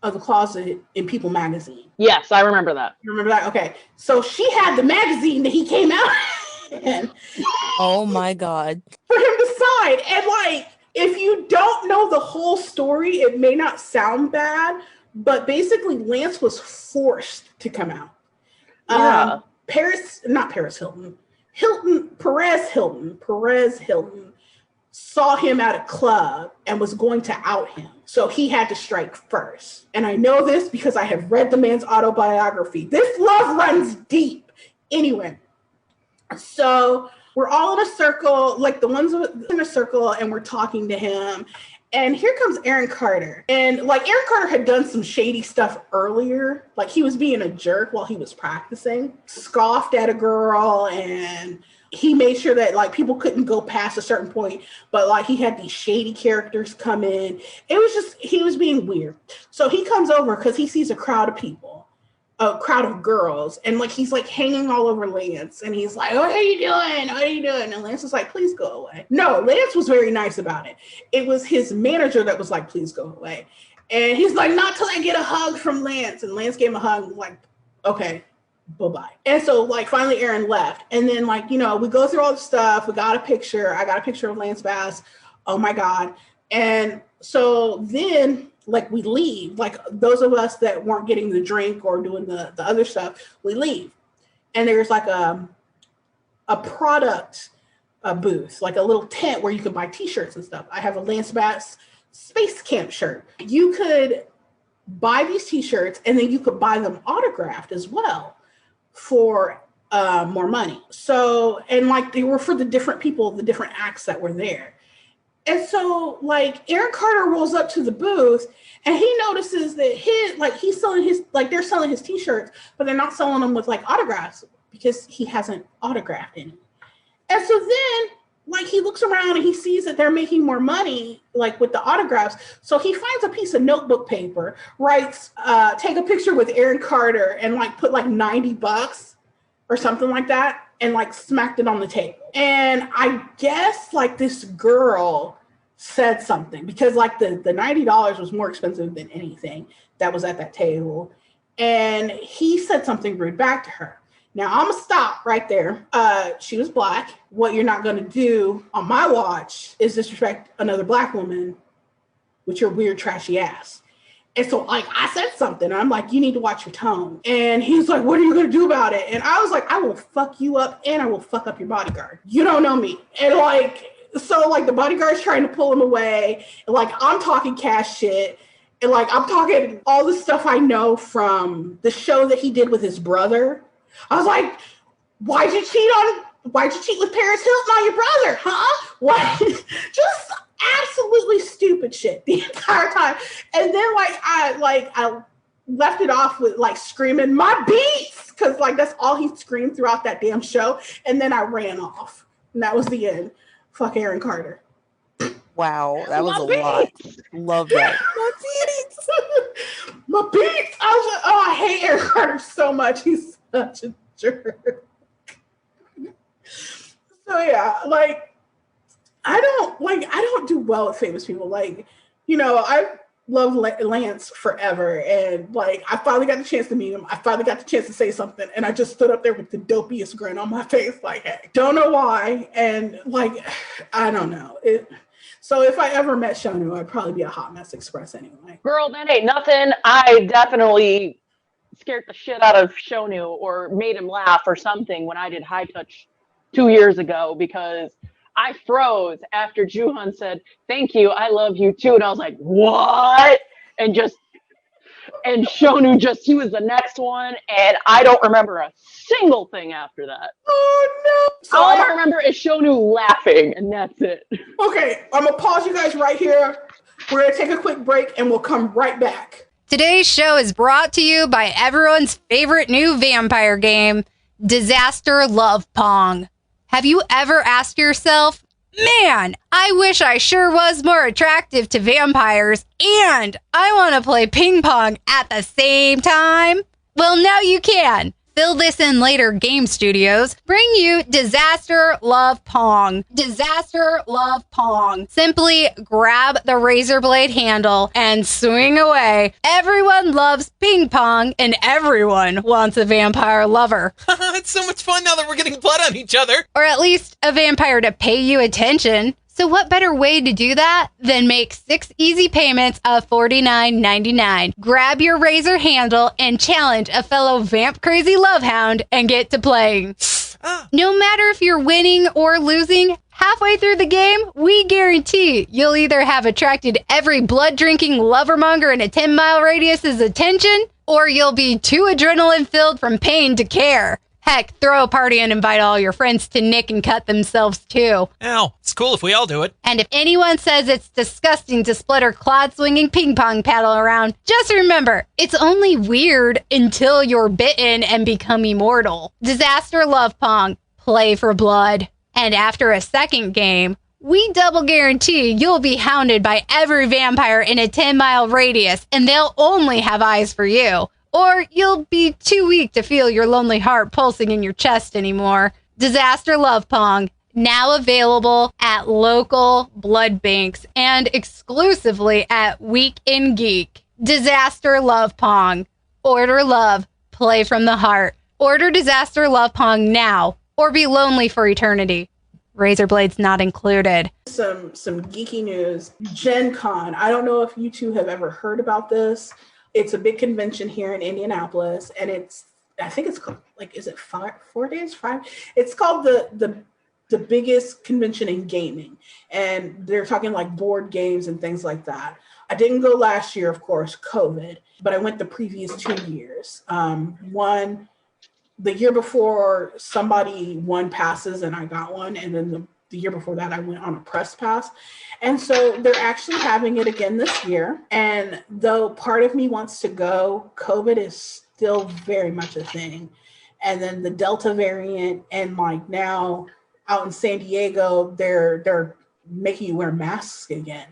of the closet in People magazine. Yes, I remember that. You remember that? Okay. So she had the magazine that he came out in. Oh my God. For him to sign. And like, if you don't know the whole story, it may not sound bad, but basically Lance was forced to come out. Yeah. Perez Hilton saw him at a club and was going to out him. So he had to strike first. And I know this because I have read the man's autobiography. This love runs deep. Anyway, so we're all in a circle, like the ones in a circle, and we're talking to him. And here comes Aaron Carter. And like, Aaron Carter had done some shady stuff earlier. Like, he was being a jerk while he was practicing, scoffed at a girl, and he made sure that like people couldn't go past a certain point, but like he had these shady characters come in. It was just, he was being weird. So he comes over because he sees a crowd of people, a crowd of girls, and like he's like hanging all over Lance, and he's like, what are you doing? What are you doing? And Lance was like, please go away. No, Lance was very nice about it. It was his manager that was like, please go away. And he's like, not till I get a hug from Lance. And Lance gave him a hug, like, okay, bye-bye. And so like finally Aaron left. And then like, you know, we go through all the stuff. We got a picture. I got a picture of Lance Bass. Oh my God. And so then like we leave, like those of us that weren't getting the drink or doing the other stuff, we leave. And there's like a product booth, like a little tent where you can buy t-shirts and stuff. I have a Lance Bass Space Camp shirt. You could buy these t-shirts and then you could buy them autographed as well for more money. So, and like they were for the different people, the different acts that were there. And so like Aaron Carter rolls up to the booth and he notices that he's selling his, like they're selling his t-shirts, but they're not selling them with like autographs because he hasn't autographed any. And so then like he looks around and he sees that they're making more money like with the autographs. So he finds a piece of notebook paper, writes, take a picture with Aaron Carter and like put like $90 or something like that and like smacked it on the table. And I guess like this girl said something because like the $90 was more expensive than anything that was at that table. And he said something rude back to her. Now I'm gonna stop right there. She was Black. What you're not gonna do on my watch is disrespect another Black woman with your weird trashy ass. And so like I said something and I'm like, you need to watch your tone. And he's like, what are you gonna do about it? And I was like, I will fuck you up and I will fuck up your bodyguard. You don't know me. And like, so like the bodyguard's trying to pull him away. And like I'm talking cash shit. And like I'm talking all the stuff I know from the show that he did with his brother. I was like, why'd you cheat with Paris Hilton on your brother? Huh? What? Just absolutely stupid shit the entire time. And then I left it off with like screaming my beats because like that's all he screamed throughout that damn show. And then I ran off and that was the end. Fuck Aaron Carter. Wow, that was My a lot. beats. Love that. My beats. My beats. I was like, oh, I hate Eric Carter so much. He's such a jerk. So yeah, like I don't do well with famous people. Like, I love Lance forever, and like I finally got the chance to meet him. I finally got the chance to say something, and I just stood up there with the dopiest grin on my face, like, hey, don't know why, and like I don't know it. So if I ever met Shownu, I'd probably be a hot mess express anyway. Girl, that ain't nothing. I definitely scared the shit out of Shownu or made him laugh or something when I did High Touch 2 years ago, because I froze after Juhan said, "Thank you, I love you too," and I was like, "What?" And Shownu he was the next one, and I don't remember a single thing after that. Oh no! So All I remember is Shownu laughing, and that's it. Okay, I'm gonna pause you guys right here. We're gonna take a quick break, and we'll come right back. Today's show is brought to you by everyone's favorite new vampire game, Disaster Love Pong. Have you ever asked yourself, man, I wish I sure was more attractive to vampires and I want to play ping pong at the same time? Well, now you can. Fill This In Later Game Studios bring you Disaster Love Pong. Disaster Love Pong. Simply grab the razor blade handle and swing away. Everyone loves ping pong and everyone wants a vampire lover. It's so much fun now that we're getting blood on each other. Or at least a vampire to pay you attention. So what better way to do that than make 6 easy payments of $49.99? Grab your razor handle and challenge a fellow vamp crazy love hound and get to playing. No matter if you're winning or losing, halfway through the game, we guarantee you'll either have attracted every blood-drinking lovermonger in a 10-mile radius's attention, or you'll be too adrenaline-filled from pain to care. Heck, throw a party and invite all your friends to nick and cut themselves too. Ow, it's cool if we all do it. And if anyone says it's disgusting to split clod-swinging ping pong paddle around, just remember, it's only weird until you're bitten and become immortal. Disaster Love Pong. Play for blood. And after a second game, we double guarantee you'll be hounded by every vampire in a 10-mile radius, and they'll only have eyes for you. Or you'll be too weak to feel your lonely heart pulsing in your chest anymore. Disaster Love Pong, now available at local blood banks and exclusively at Week in Geek. Disaster Love Pong. Order love, play from the heart. Order Disaster Love Pong now, or be lonely for eternity. Razor blades not included. Some geeky news. Gen Con. I don't know if you two have ever heard about this. It's a big convention here in Indianapolis, and I think it's called, like, is it 4 days, 5? It's called the biggest convention in gaming, and they're talking like board games and things like that. I didn't go last year, of course, COVID, but I went the previous 2 years. One, the year before, somebody won passes and I got one, and then the year before that, I went on a press pass. And so they're actually having it again this year. And though part of me wants to go, COVID is still very much a thing. And then the Delta variant, and like now out in San Diego, they're making you wear masks again.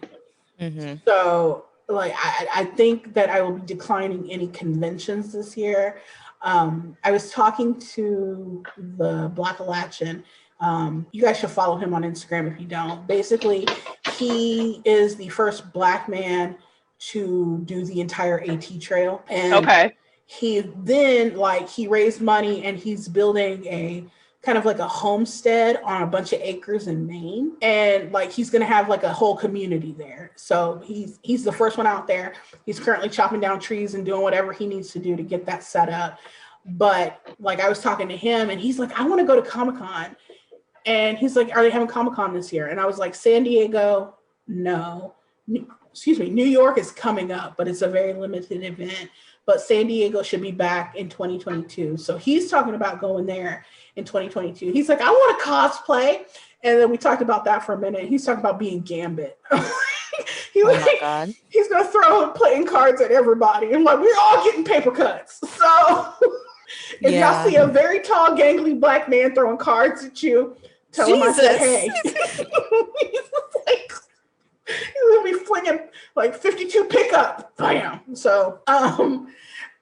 Mm-hmm. So like, I think that I will be declining any conventions this year. I was talking to the Black Alatchin. You guys should follow him on Instagram if you don't. Basically, he is the first Black man to do the entire AT trail. And okay. He then, like, he raised money and he's building a kind of like a homestead on a bunch of acres in Maine. And like, he's going to have like a whole community there. So he's the first one out there. He's currently chopping down trees and doing whatever he needs to do to get that set up. But like, I was talking to him and he's like, I want to go to Comic-Con. And he's like, are they having Comic-Con this year? And I was like, San Diego, no. New York is coming up, but it's a very limited event. But San Diego should be back in 2022. So he's talking about going there in 2022. He's like, I want to cosplay. And then we talked about that for a minute. He's talking about being Gambit. My God. He's going to throw playing cards at everybody. And like, we're all getting paper cuts. So if y'all see a very tall, gangly Black man throwing cards at you, tell him I said, hey. He's gonna be flinging like 52 pickup. Bam. So,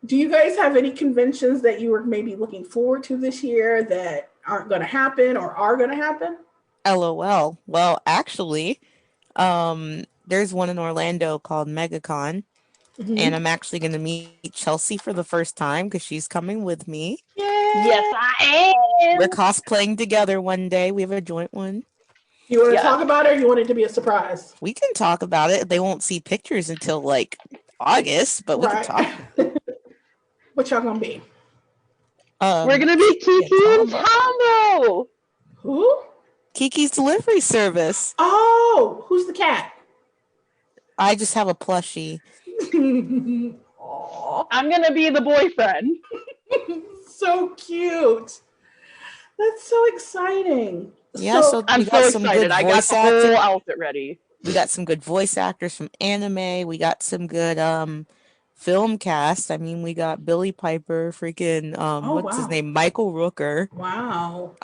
do you guys have any conventions that you were maybe looking forward to this year that aren't going to happen or are going to happen? LOL. Well, actually, there's one in Orlando called MegaCon, and I'm actually going to meet Chelsea for the first time because she's coming with me. Yay! Yes, I am. We're cosplaying together one day. We have a joint one. You want to talk about it, or you want it to be a surprise? We can talk about it. They won't see pictures until like August, but we can talk. What y'all gonna be? We're gonna be Kiki and Tombo. Who? Kiki's delivery service. Oh, who's the cat? I just have a plushie. I'm gonna be the boyfriend. So cute. That's so exciting. Yeah, so I'm so excited. I got the whole outfit ready. We got some good voice actors from anime. We got some good film cast. I mean, we got Billy Piper, freaking what's his name? Michael Rooker. Wow.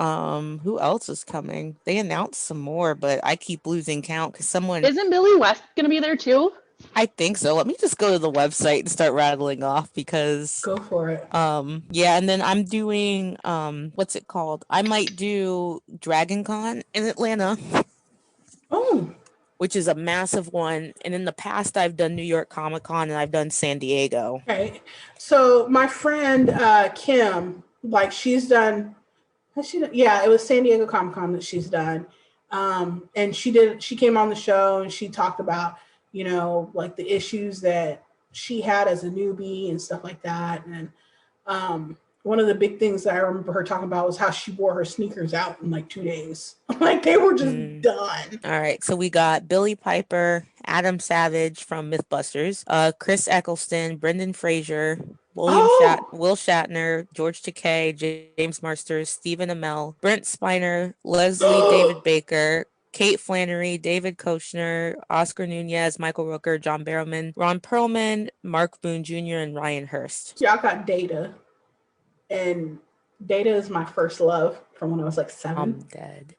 Who else is coming? They announced some more, but I keep losing count because someone Isn't Billy West gonna be there too? I think so. Let me just go to the website and start rattling off because go for it. Yeah, and then I'm doing what's it called? I might do Dragon Con in Atlanta. Oh. Which is a massive one. And in the past I've done New York Comic Con and I've done San Diego. Okay. So my friend Kim, like she's done yeah, it was San Diego Comic Con that she's done. And she came on the show and she talked about, you know, like the issues that she had as a newbie and stuff like that. And one of the big things that I remember her talking about was how she wore her sneakers out in like 2 days. Like they were just done. All right. So we got Billy Piper, Adam Savage from Mythbusters, Chris Eccleston, Brendan Fraser, Will Shatner, George Takei, James Marsters, Stephen Amell, Brent Spiner, Leslie David Baker, Kate Flannery, David Kochner, Oscar Nunez, Michael Rooker, John Barrowman, Ron Perlman, Mark Boone Jr., and Ryan Hurst. Y'all got Data. And Data is my first love from when I was like 7. I'm dead.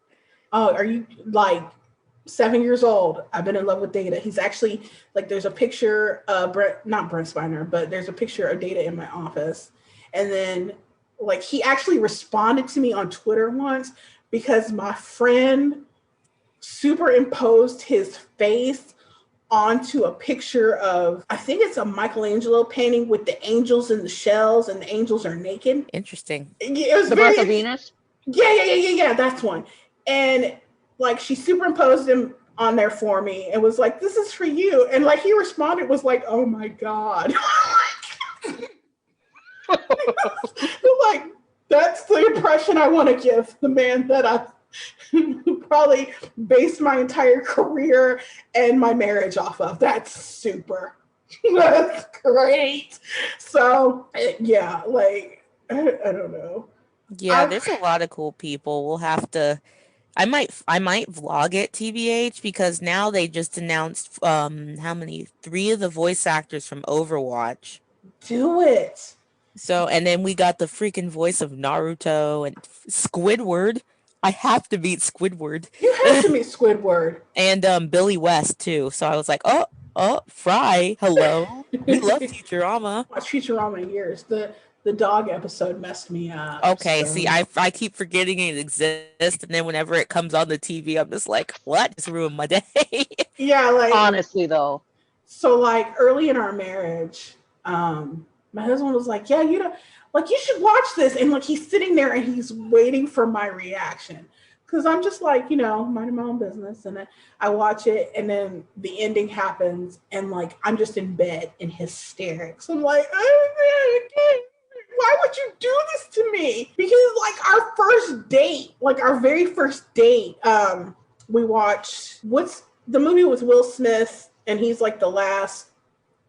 Oh, are you like 7 years old? I've been in love with Data. He's actually like, there's a picture of not Brent Spiner, but there's a picture of Data in my office. And then like, he actually responded to me on Twitter once because my friend superimposed his face onto a picture of, I think it's a Michelangelo painting with the angels in the shells and the angels are naked. Interesting. It was the Birth of Venus? Yeah, that's one. And like she superimposed him on there for me and was like, this is for you. And like he responded was like, oh my God. Like, that's the impression I want to give the man that I probably based my entire career and my marriage off of. That's super. That's great. So yeah, like I don't know. Yeah, there's a lot of cool people. We'll have to I might vlog it, TBH, because now they just announced how many? 3 of the voice actors from Overwatch. Do it. So, and then we got the freaking voice of Naruto and Squidward. I have to meet Squidward. You have to meet Squidward. And Billy West too. So I was like, oh, Fry, hello. We love Futurama. I watched Futurama in years. The dog episode messed me up. Okay, so. see, I keep forgetting it exists, and then whenever it comes on the TV, I'm just like, what? It's ruined my day. Yeah, like honestly though. So like early in our marriage, my husband was like, yeah, you should watch this. And like he's sitting there and he's waiting for my reaction. Cause I'm just like, minding my own business. And then I watch it and then the ending happens and like I'm just in bed in hysterics. I'm like, why would you do this to me? Because like our first date, like our very first date, we watched what's the movie with Will Smith and he's like the last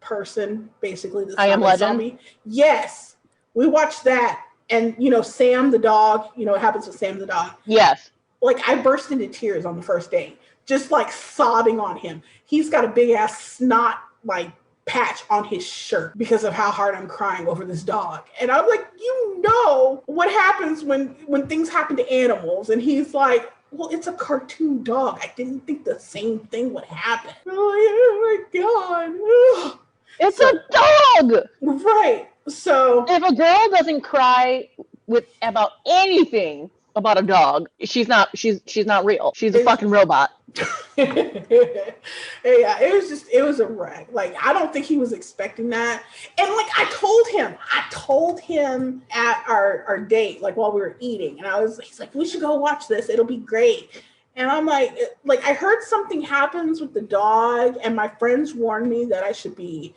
person basically. I Am Legend. Zombie. Yes, we watched that, and Sam the dog. It happens with Sam the dog. Yes. Like I burst into tears on the first date, just like sobbing on him. He's got a big ass snot like patch on his shirt because of how hard I'm crying over this dog. And I'm like, what happens when things happen to animals? And he's like, well, it's a cartoon dog. I didn't think the same thing would happen. Oh my God. It's a dog! Right. So if a girl doesn't cry about anything about a dog, she's not real. She's a fucking robot. Yeah, it was a wreck. Like, I don't think he was expecting that. And like I told him at our date, like while we were eating, and he's like, we should go watch this, it'll be great. And I'm like I heard something happens with the dog, and my friends warned me that I should be,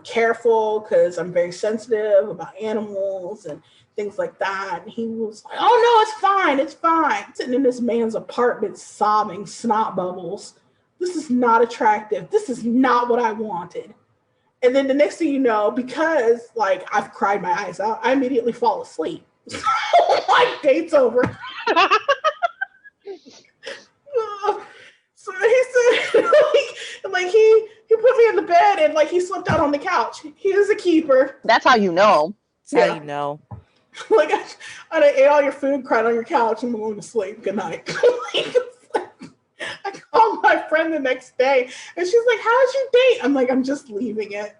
careful because I'm very sensitive about animals and things like that. And he was like, oh no, it's fine. Sitting in this man's apartment sobbing snot bubbles. This is not attractive. This is not what I wanted. And then the next thing you know, because like I've cried my eyes out, I immediately fall asleep. So my date's over. So he said, like he put me in the bed and like he slept out on the couch. He was a keeper. That's how you know. That's how you know. Like I ate all your food, cried on your couch, and I'm going to sleep. Good night. I called my friend the next day, and she's like, "How's your date?" I'm like, "I'm just leaving it."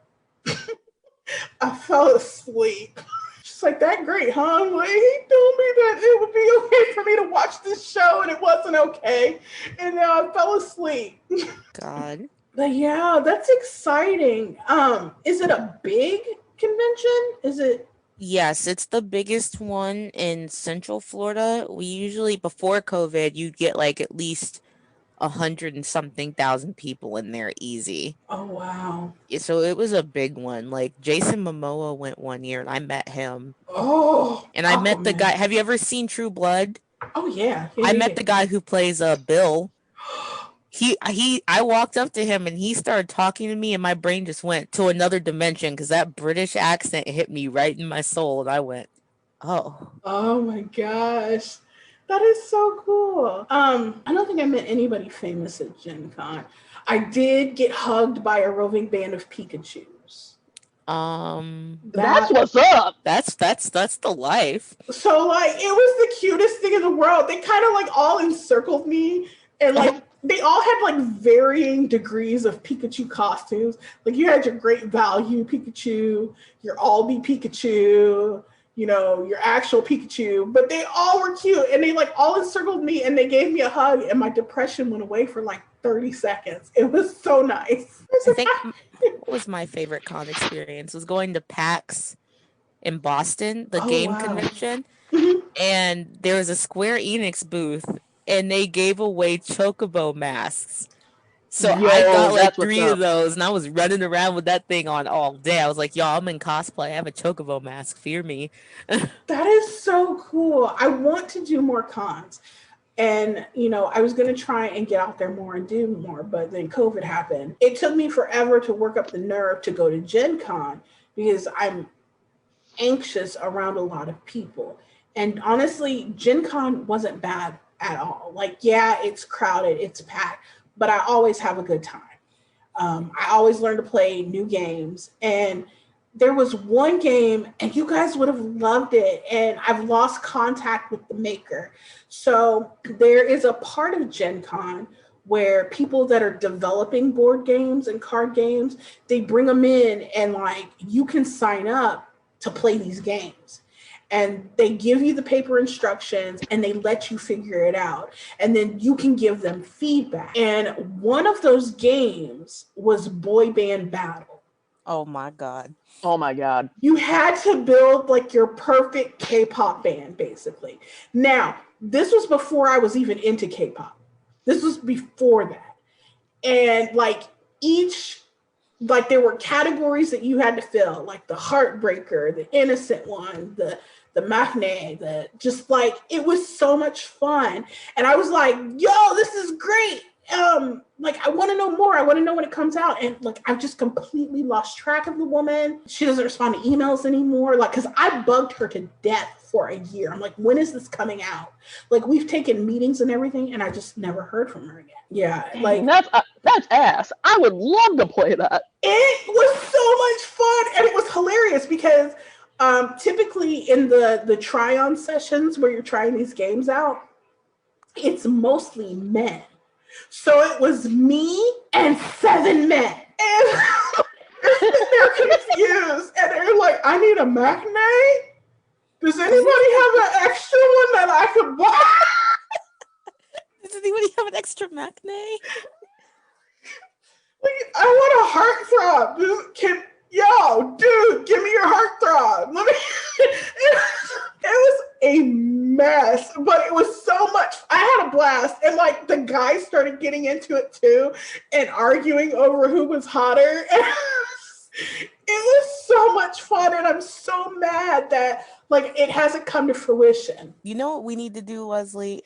I fell asleep. She's like, "That great, huh?" I'm like, he told me that it would be okay for me to watch this show, and it wasn't okay. And now I fell asleep. God. But yeah, that's exciting. Is it a big convention? Is it? Yes, it's the biggest one in Central Florida. We usually, before COVID, you'd get like at least 100 and something thousand people in there easy. Oh, wow. So it was a big one. Like Jason Momoa went one year and I met him. Oh. And I met the guy. Have you ever seen True Blood? Oh, yeah. I met the guy who plays Bill. I walked up to him and he started talking to me and my brain just went to another dimension because that British accent hit me right in my soul and I went, oh. Oh my gosh. That is so cool. I don't think I met anybody famous at Gen Con. I did get hugged by a roving band of Pikachus. That's what's up. That's the life. So like it was the cutest thing in the world. They kind of like all encircled me and like they all had like varying degrees of Pikachu costumes. Like you had your great value Pikachu, your Albi Pikachu, your actual Pikachu, but they all were cute and they like all encircled me and they gave me a hug and my depression went away for like 30 seconds. It was so nice. I think what was my favorite con experience was going to PAX in Boston, the game convention, and there was a Square Enix booth and they gave away Chocobo masks. So I got like 3 of those and I was running around with that thing on all day. I was like, y'all, I'm in cosplay. I have a Chocobo mask. Fear me. That is so cool. I want to do more cons. And, I was going to try and get out there more and do more, but then COVID happened. It took me forever to work up the nerve to go to Gen Con because I'm anxious around a lot of people. And honestly, Gen Con wasn't bad at all. Like, yeah, it's crowded, it's packed, but I always have a good time. I always learn to play new games. And there was one game, and you guys would have loved it, and I've lost contact with the maker. So there is a part of Gen Con where people that are developing board games and card games, they bring them in and like you can sign up to play these games. And they give you the paper instructions and they let you figure it out. And then you can give them feedback. And one of those games was Boy Band Battle. Oh my God. Oh my God. You had to build like your perfect K-pop band, basically. Now, this was before I was even into K-pop. This was before that. And like there were categories that you had to fill, like the heartbreaker, the innocent one, the matinee, it was so much fun. And I was like, yo, this is great. I want to know more. I want to know when it comes out. And like, I've just completely lost track of the woman. She doesn't respond to emails anymore. Like, cause I bugged her to death for a year. I'm like, when is this coming out? Like, we've taken meetings and everything, and I just never heard from her again. Yeah. Like, that's ass. I would love to play that. It was so much fun. And it was hilarious because typically in the try-on sessions where you're trying these games out, it's mostly men. So it was me and 7 men. And they're confused. And they're like, I need a matinee? Does anybody have an extra one that I could buy? Does anybody have an extra matinee? Like, I want a heartthrob. Yo, dude, give me your heartthrob. Let me. It was a mess, but it was so much. I had a blast, and like the guys started getting into it too, and arguing over who was hotter. It was so much fun, and I'm so mad that like it hasn't come to fruition. You know what we need to do, Leslie?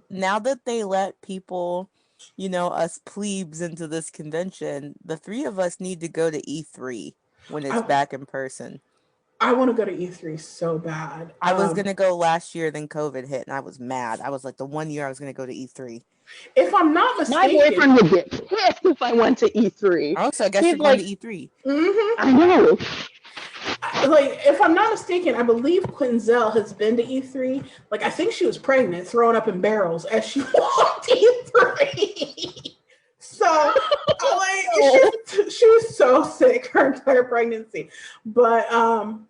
Now that they let people, us plebes into this convention, the 3 of us need to go to E3 when it's back in person. I want to go to E3 so bad. I was going to go last year, then COVID hit, and I was mad. I was like, the one year I was going to go to E3. If I'm not mistaken, My boyfriend would get pissed if I went to E3. Oh, so I guess you're going to E3. Mm-hmm. I know. Like, if I'm not mistaken, I believe Quinzel has been to E3. Like, I think she was pregnant, thrown up in barrels as she walked E3. So, she was so sick her entire pregnancy. But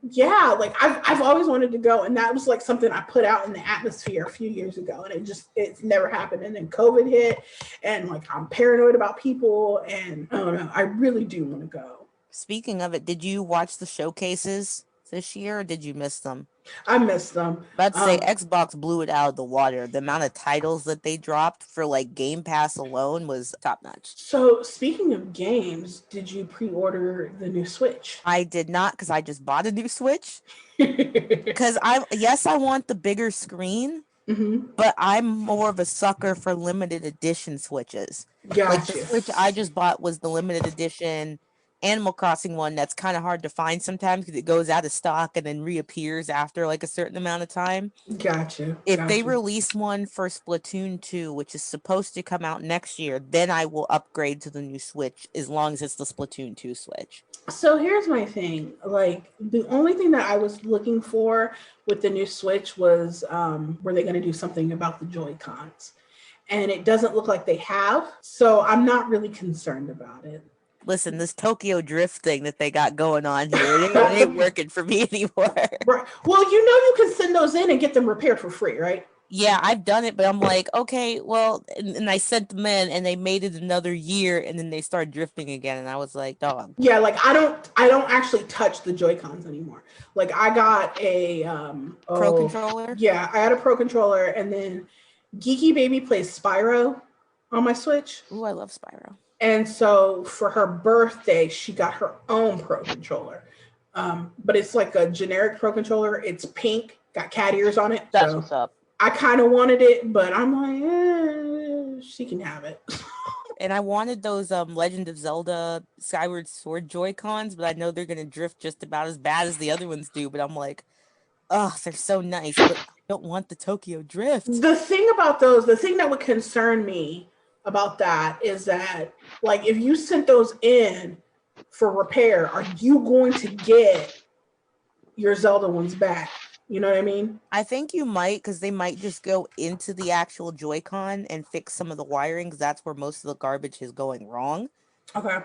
yeah, like I've always wanted to go, and that was like something I put out in the atmosphere a few years ago, and it's never happened. And then COVID hit, and like I'm paranoid about people, and I don't know. I really do want to go. Speaking of it, did you watch the showcases this year, or did you miss them? I missed them. About to say Xbox blew it out of the water. The amount of titles that they dropped for like Game Pass alone was top notch. So speaking of games, did you pre-order the new Switch? I did not, because I just bought a new Switch. Because I want the bigger screen, but I'm more of a sucker for limited edition Switches. Gotcha. Like the Switch I just bought was the limited edition Animal Crossing one that's kind of hard to find sometimes because it goes out of stock and then reappears after like a certain amount of time. Gotcha. If they release one for Splatoon 2, which is supposed to come out next year, then I will upgrade to the new Switch as long as it's the Splatoon 2 Switch. So here's my thing. Like, the only thing that I was looking for with the new Switch was were they going to do something about the Joy-Cons? And it doesn't look like they have. So I'm not really concerned about it. Listen, this Tokyo Drift thing that they got going on here, it ain't working for me anymore. Right. Well, you can send those in and get them repaired for free, right? Yeah, I've done it, but I'm like, okay, well, and I sent them in, and they made it another year, and then they started drifting again, and I was like, dog. Yeah, like I don't actually touch the Joy-Cons anymore. Like I got a Pro controller. Yeah, I had a Pro controller, and then Geeky Baby plays Spyro on my Switch. Ooh, I love Spyro. And so for her birthday, she got her own Pro controller. But it's like a generic Pro controller. It's pink, got cat ears on it. That's what's up. I kind of wanted it, but I'm like, she can have it. And I wanted those Legend of Zelda Skyward Sword Joy-Cons, but I know they're going to drift just about as bad as the other ones do. But I'm like, oh, they're so nice, but I don't want the Tokyo Drift. The thing about those, the thing that would concern me about that is that, like, if you sent those in for repair, are you going to get your Zelda ones back? You know what I mean? I think you might, because they might just go into the actual Joy-Con and fix some of the wiring, because that's where most of the garbage is going wrong. Okay.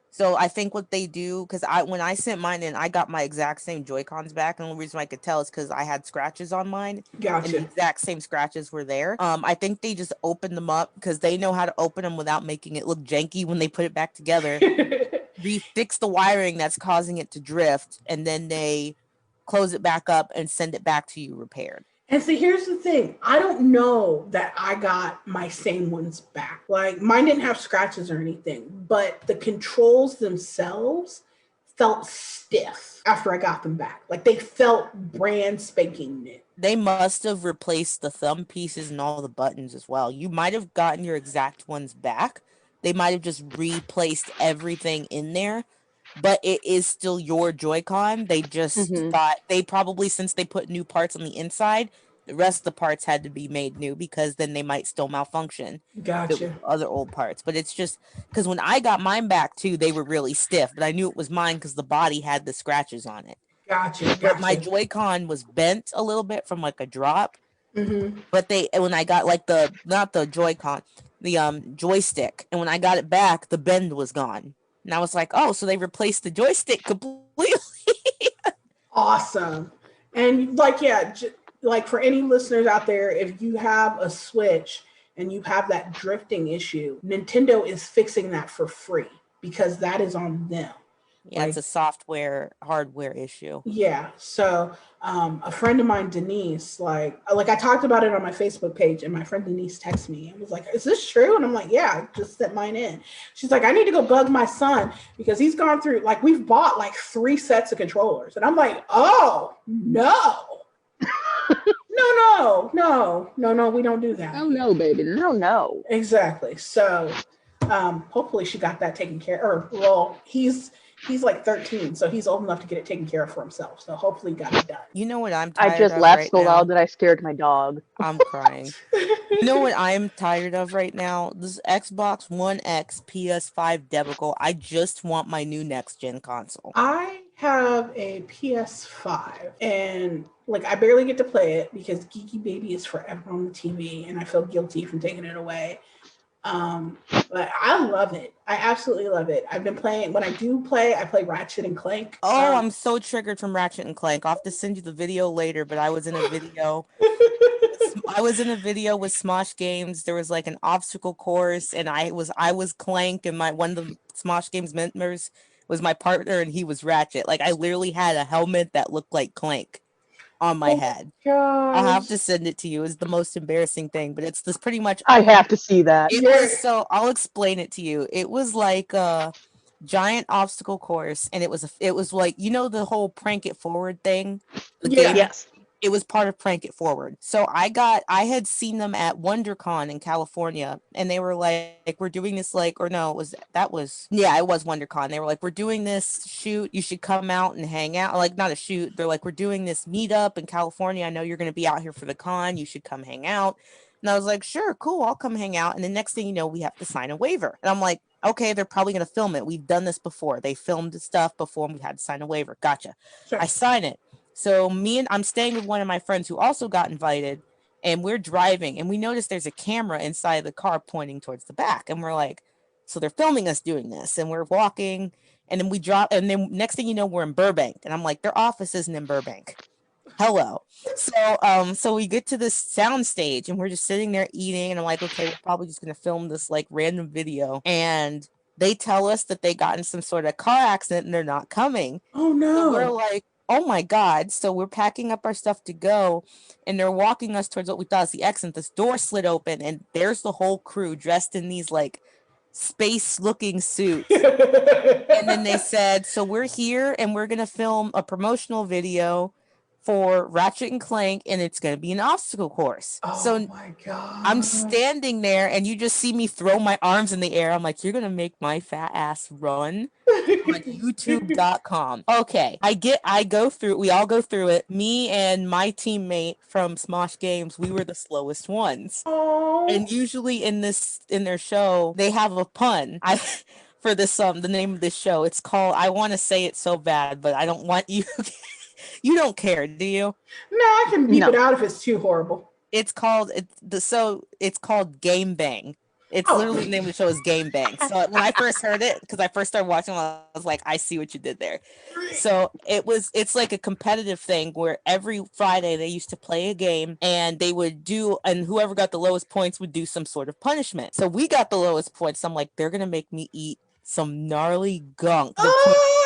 So I think what they do, because when I sent mine in, I got my exact same Joy-Cons back. And the only reason I could tell is because I had scratches on mine. Gotcha. And the exact same scratches were there. I think they just opened them up because they know how to open them without making it look janky when they put it back together. They fix the wiring that's causing it to drift, and then they close it back up and send it back to you repaired. And so here's the thing. I don't know that I got my same ones back. Like, mine didn't have scratches or anything, but the controls themselves felt stiff after I got them back. Like, they felt brand spanking new. They must have replaced the thumb pieces and all the buttons as well. You might have gotten your exact ones back. They might have just replaced everything in there. But it is still your Joy-Con. They just thought, they probably, since they put new parts on the inside, the rest of the parts had to be made new, because then they might still malfunction. Gotcha. Other old parts. But it's just, because when I got mine back too, they were really stiff. But I knew it was mine because the body had the scratches on it. Gotcha. But my Joy-Con was bent a little bit from like a drop. But when I got like not the Joy-Con, the joystick, and when I got it back, the bend was gone. And I was like, oh, so they replaced the joystick completely. Awesome. And like, yeah, like for any listeners out there, if you have a Switch and you have that drifting issue, Nintendo is fixing that for free because that is on them. Yeah, it's a hardware issue. Yeah. So a friend of mine, Denise, like I talked about it on my Facebook page, and my friend Denise texted me and was like, "Is this true?" And I'm like, "Yeah, I just sent mine in." She's like, "I need to go bug my son because he's gone through we've bought 3 sets of controllers," and I'm like, "Oh no." No, we don't do that. Oh no, baby. No. Exactly. So hopefully she got that taken care of. Well, he's like 13, so he's old enough to get it taken care of for himself. So hopefully he got it done. You know what I'm tired of? I just laughed so loud that I scared my dog. I'm crying. You know what I'm tired of right now? This Xbox One X PS5 debacle. I just want my new next gen console. I have a PS5 and I barely get to play it because Geeky Baby is forever on the TV and I feel guilty from taking it away. But I love it. I absolutely love it. I've been playing. When I do play, I play Ratchet and Clank. Oh, I'm so triggered from Ratchet and Clank. I'll have to send you the video later, but I was in a video. I was in a video with Smosh Games. There was an obstacle course, and I was Clank, and one of the Smosh Games members was my partner, and he was Ratchet. I literally had a helmet that looked like Clank on my head. Gosh. I'll have to send it to you. It's the most embarrassing thing, but it's this pretty much. I have to see that. So I'll explain it to you. It was like a giant obstacle course, and it was the whole Prank It Forward thing. Yes. It was part of Prank It Forward. So I had seen them at WonderCon in California, and they were like, we're doing this it was WonderCon. They were like, we're doing this shoot. You should come out and hang out. Not a shoot. They're like, we're doing this meetup in California. I know you're going to be out here for the con. You should come hang out. And I was like, sure, cool. I'll come hang out. And the next thing you know, we have to sign a waiver. And I'm like, okay, they're probably going to film it. We've done this before. They filmed stuff before and we had to sign a waiver. Gotcha. Sure. I sign it. So I'm staying with one of my friends who also got invited, and we're driving, and we notice there's a camera inside the car pointing towards the back, and we're like, so they're filming us doing this, and we're walking, and then we drop, and then next thing you know, we're in Burbank, and I'm like, their office isn't in Burbank. Hello. So we get to this sound stage, and we're just sitting there eating, and I'm like, okay, we're probably just gonna film this random video, and they tell us that they got in some sort of car accident and they're not coming. Oh no. So we're like, oh my God. So we're packing up our stuff to go, and they're walking us towards what we thought was the exit. This door slid open, and there's the whole crew dressed in these space looking suits. And then they said, so we're here and we're going to film a promotional video for Ratchet and Clank, and it's going to be an obstacle course. Oh so my God. I'm standing there, and you just see me throw my arms in the air. I'm like, you're going to make my fat ass run on youtube.com. Okay. We all go through it. Me and my teammate from Smosh Games, we were the slowest ones. Oh. And usually in their show, they have a pun. For this, the name of this show, it's called, I want to say it so bad, but I don't want you... You don't care, do you? No, I can beep it out if it's too horrible. It's called Game Bang. It's literally the name of the show is Game Bang. So when I first heard it, because I first started watching, I was like, I see what you did there. So it's like a competitive thing where every Friday they used to play a game, and and whoever got the lowest points would do some sort of punishment. So we got the lowest points. I'm like, they're gonna make me eat some gnarly gunk.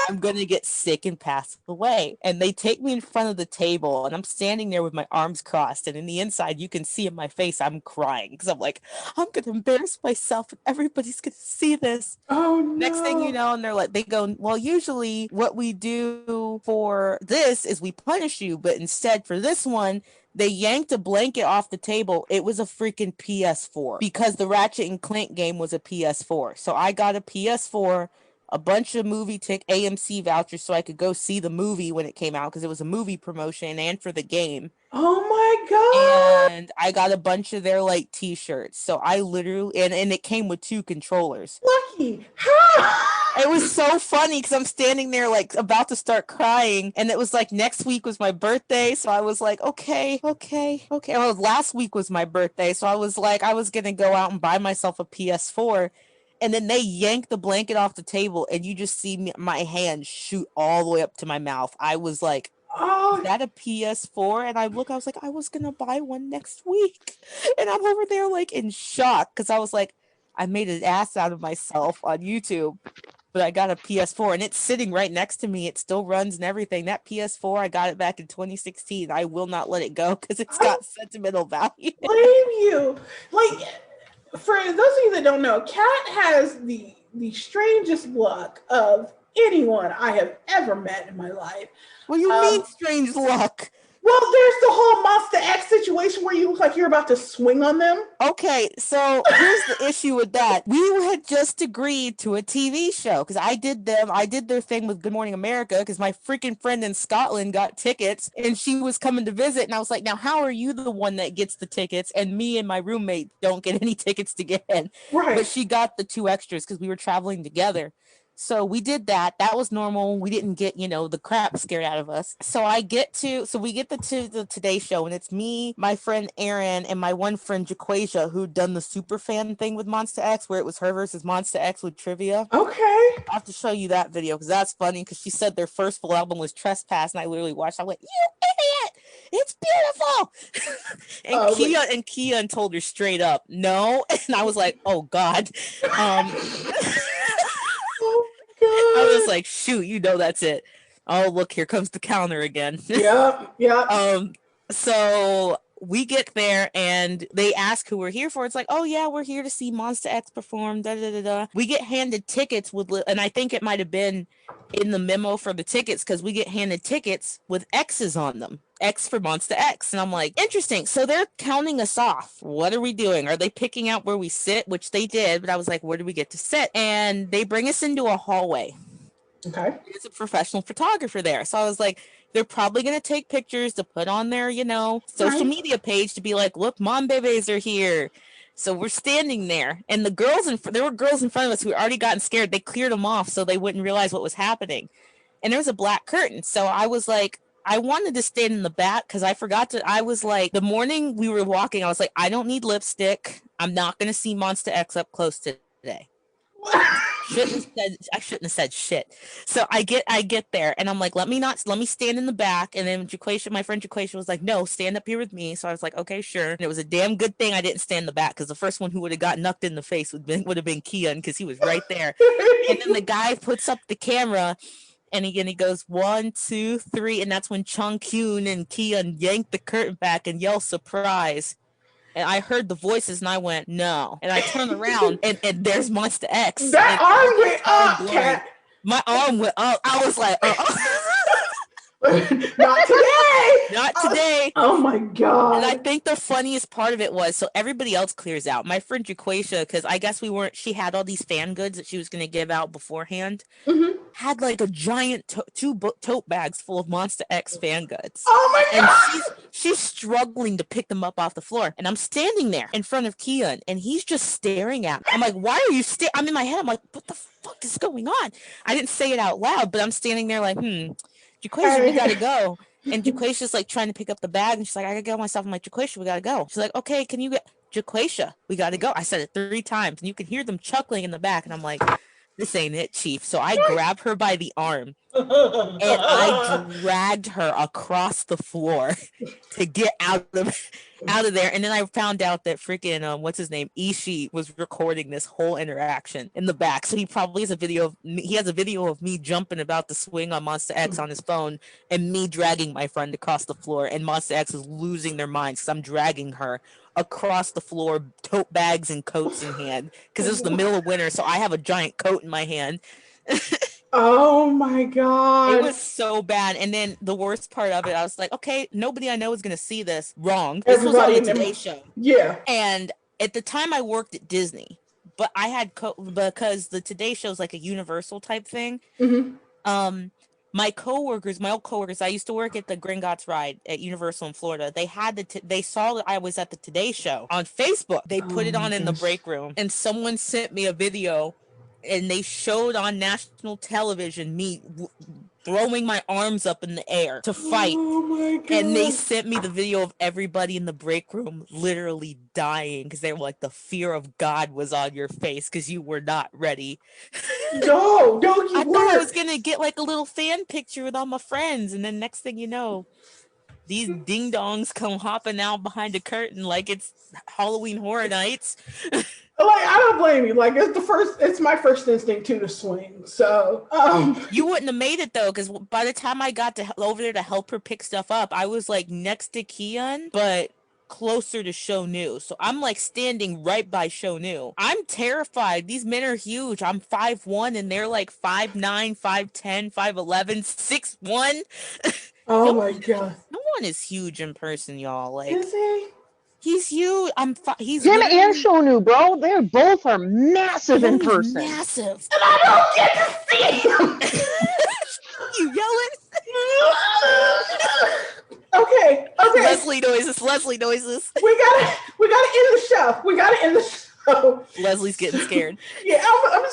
I'm gonna get sick and pass away. And they take me in front of the table, and I'm standing there with my arms crossed, and in the inside you can see in my face I'm crying because I'm like, I'm gonna embarrass myself and everybody's gonna see this. Oh no. Next thing you know, and they go, well, usually what we do for this is we punish you, but instead for this one, they yanked a blanket off the table. It was a freaking PS4 because the Ratchet and Clank game was a PS4. So I got a PS4 a bunch of AMC vouchers so I could go see the movie when it came out because it was a movie promotion and for the game. Oh my God. And I got a bunch of their like t-shirts. So I literally and it came with 2 controllers. Lucky. It was so funny because I'm standing there like about to start crying, and it was like next week was my birthday, so I was like, okay. Well, last week was my birthday, so I was like, I was gonna go out and buy myself a PS4, and then they yanked the blanket off the table, and you just see my hand shoot all the way up to my mouth. I was like, Oh, is that a PS4? And I was like, I was gonna buy one next week, and I'm over there like in shock because I was like, I made an ass out of myself on YouTube. But I got a PS4 and it's sitting right next to me. It still runs and everything. That PS4, I got it back in 2016. I will not let it go because it's got sentimental value. Blame you. Like, for those of you that don't know, Kat has the strangest luck of anyone I have ever met in my life. What do you mean strange luck? Well, there's the whole Monster X situation where you look like you're about to swing on them. Okay, so here's the issue with that. We had just agreed to a TV show because I did their thing with Good Morning America because my freaking friend in Scotland got tickets and she was coming to visit. And I was like, now, how are you the one that gets the tickets? And me and my roommate don't get any tickets to get in. Right. But she got the 2 extras because we were traveling together. So we did that. That was normal. We didn't get, the crap scared out of us. So we get to the Today Show, and it's me, my friend Aaron, and my one friend Jaquasia, who'd done the super fan thing with Monster X, where it was her versus Monster X with trivia. Okay. I have to show you that video because that's funny because she said their first full album was Trespass, and I literally watched. I went, you idiot! It's beautiful. And Kia told her straight up, no. And I was like, oh God. I was like, shoot, that's it. Oh, look, here comes the counter again. Yeah. So we get there and they ask who we're here for. It's like, oh yeah, we're here to see Monster X perform. We get handed tickets and I think it might have been in the memo for the tickets because we get handed tickets with X's on them. X for Monster X. And I'm like, interesting. So they're counting us off. What are we doing? Are they picking out where we sit? Which they did, but I was like, where do we get to sit? And they bring us into a hallway. Okay. There's a professional photographer there. So I was like, they're probably going to take pictures to put on their, social media page to be like, look, mom babies are here. So we're standing there and there were girls in front of us who had already gotten scared. They cleared them off so they wouldn't realize what was happening. And there was a black curtain. So I was like, I wanted to stand in the back because I was like, the morning we were walking, I was like, I don't need lipstick. I'm not going to see Monster X up close today. I shouldn't have said shit. So I get there and I'm like, let me stand in the back. And then my friend Jaquasia was like, no, stand up here with me. So I was like, okay, sure. And it was a damn good thing I didn't stand in the back because the first one who would have got knocked in the face would have been Keon because he was right there. And then the guy puts up the camera and he goes 1, 2, 3, and that's when Chung Kyun and Keon yanked the curtain back and yelled surprise. And I heard the voices and I went, no. And I turned around and there's Monster X. That arm went up, Kat. My arm went up. I was like, Not today. Not today. Oh my God. And I think the funniest part of it was, so everybody else clears out. My friend Jaquasia, because I guess she had all these fan goods that she was going to give out beforehand, had like a giant 2 tote bags full of Monster X fan goods. Oh my God. And she's struggling to pick them up off the floor. And I'm standing there in front of Keon, and he's just staring at me. I'm like, why are you I'm in my head. I'm like, what the fuck is going on? I didn't say it out loud, but I'm standing there like, Jaquasia, we gotta go. And Jaquasia's like trying to pick up the bag, and she's like, I gotta go myself. I'm like, Jaquasia, we gotta go. She's like, okay, can you get Jaquasia? We gotta go. I said it 3 times, and you can hear them chuckling in the back. And I'm like, this ain't it, Chief. So I grabbed her by the arm, and I dragged her across the floor to get out of there. And then I found out that freaking what's his name, Ishii, was recording this whole interaction in the back. So he probably has a video of me. He has a video of me jumping about to swing on Monster X on his phone, and me dragging my friend across the floor. And Monster X is losing their minds because I'm dragging her across the floor, tote bags and coats in hand, because it was the middle of winter. So I have a giant coat in my hand. Oh my God. It was so bad. And then the worst part of it, I was like, okay, nobody I know is going to see this. Wrong. This was on the Today Show. Yeah. And at the time I worked at Disney, but I had because the Today Show is like a universal type thing. My old coworkers, I used to work at the Gringotts Ride at Universal in Florida. They had they saw that I was at the Today Show on Facebook. They put it on in the break room, and someone sent me a video, and they showed on national television me throwing my arms up in the air to fight. Oh my God. And they sent me the video of everybody in the break room literally dying because they were like, the fear of God was on your face because you were not ready. No, you I weren't. thought I was gonna get like a little fan picture with all my friends, and then next thing you know, these ding dongs come hopping out behind the curtain like it's Halloween Horror Nights. Like, I don't blame you. Like, it's my first instinct too to swing. So you wouldn't have made it though, because by the time I got over there to help her pick stuff up, I was like next to Kian, but closer to Shownu. So I'm like standing right by Shownu. I'm terrified. These men are huge. I'm 5'1" and they're like 5'9", 5'10", 5'11", 6'1". Oh my God. No one is huge in person, y'all. Like, is he? He's huge. He's Him and Shownu, bro. They both are massive in he's person. massive. And I don't get to see him. You yelling? Okay. Leslie noises. We gotta end the show. Leslie's getting scared. Yeah, I'm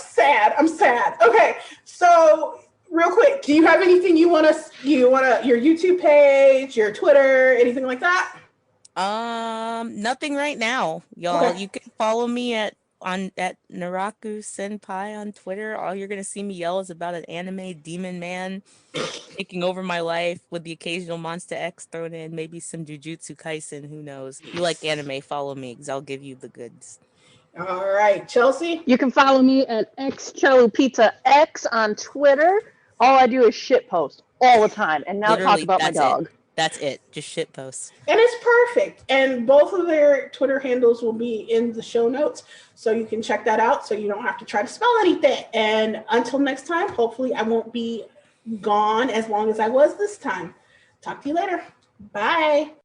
sad. Okay, so real quick, do you have anything you want your YouTube page, your Twitter, anything like that? Nothing right now, y'all. Okay. You can follow me at Naraku Senpai on Twitter. All you're gonna see me yell is about an anime demon man taking over my life with the occasional Monster X thrown in, maybe some Jujutsu Kaisen. Who knows? If you like anime, follow me because I'll give you the goods. All right, Chelsey. You can follow me at xchelupizzax on Twitter. All I do is shit post all the time, and now Literally, talk about my dog. That's it. Just shit posts. And it's perfect. And both of their Twitter handles will be in the show notes. So you can check that out so you don't have to try to spell anything. And until next time, hopefully I won't be gone as long as I was this time. Talk to you later. Bye.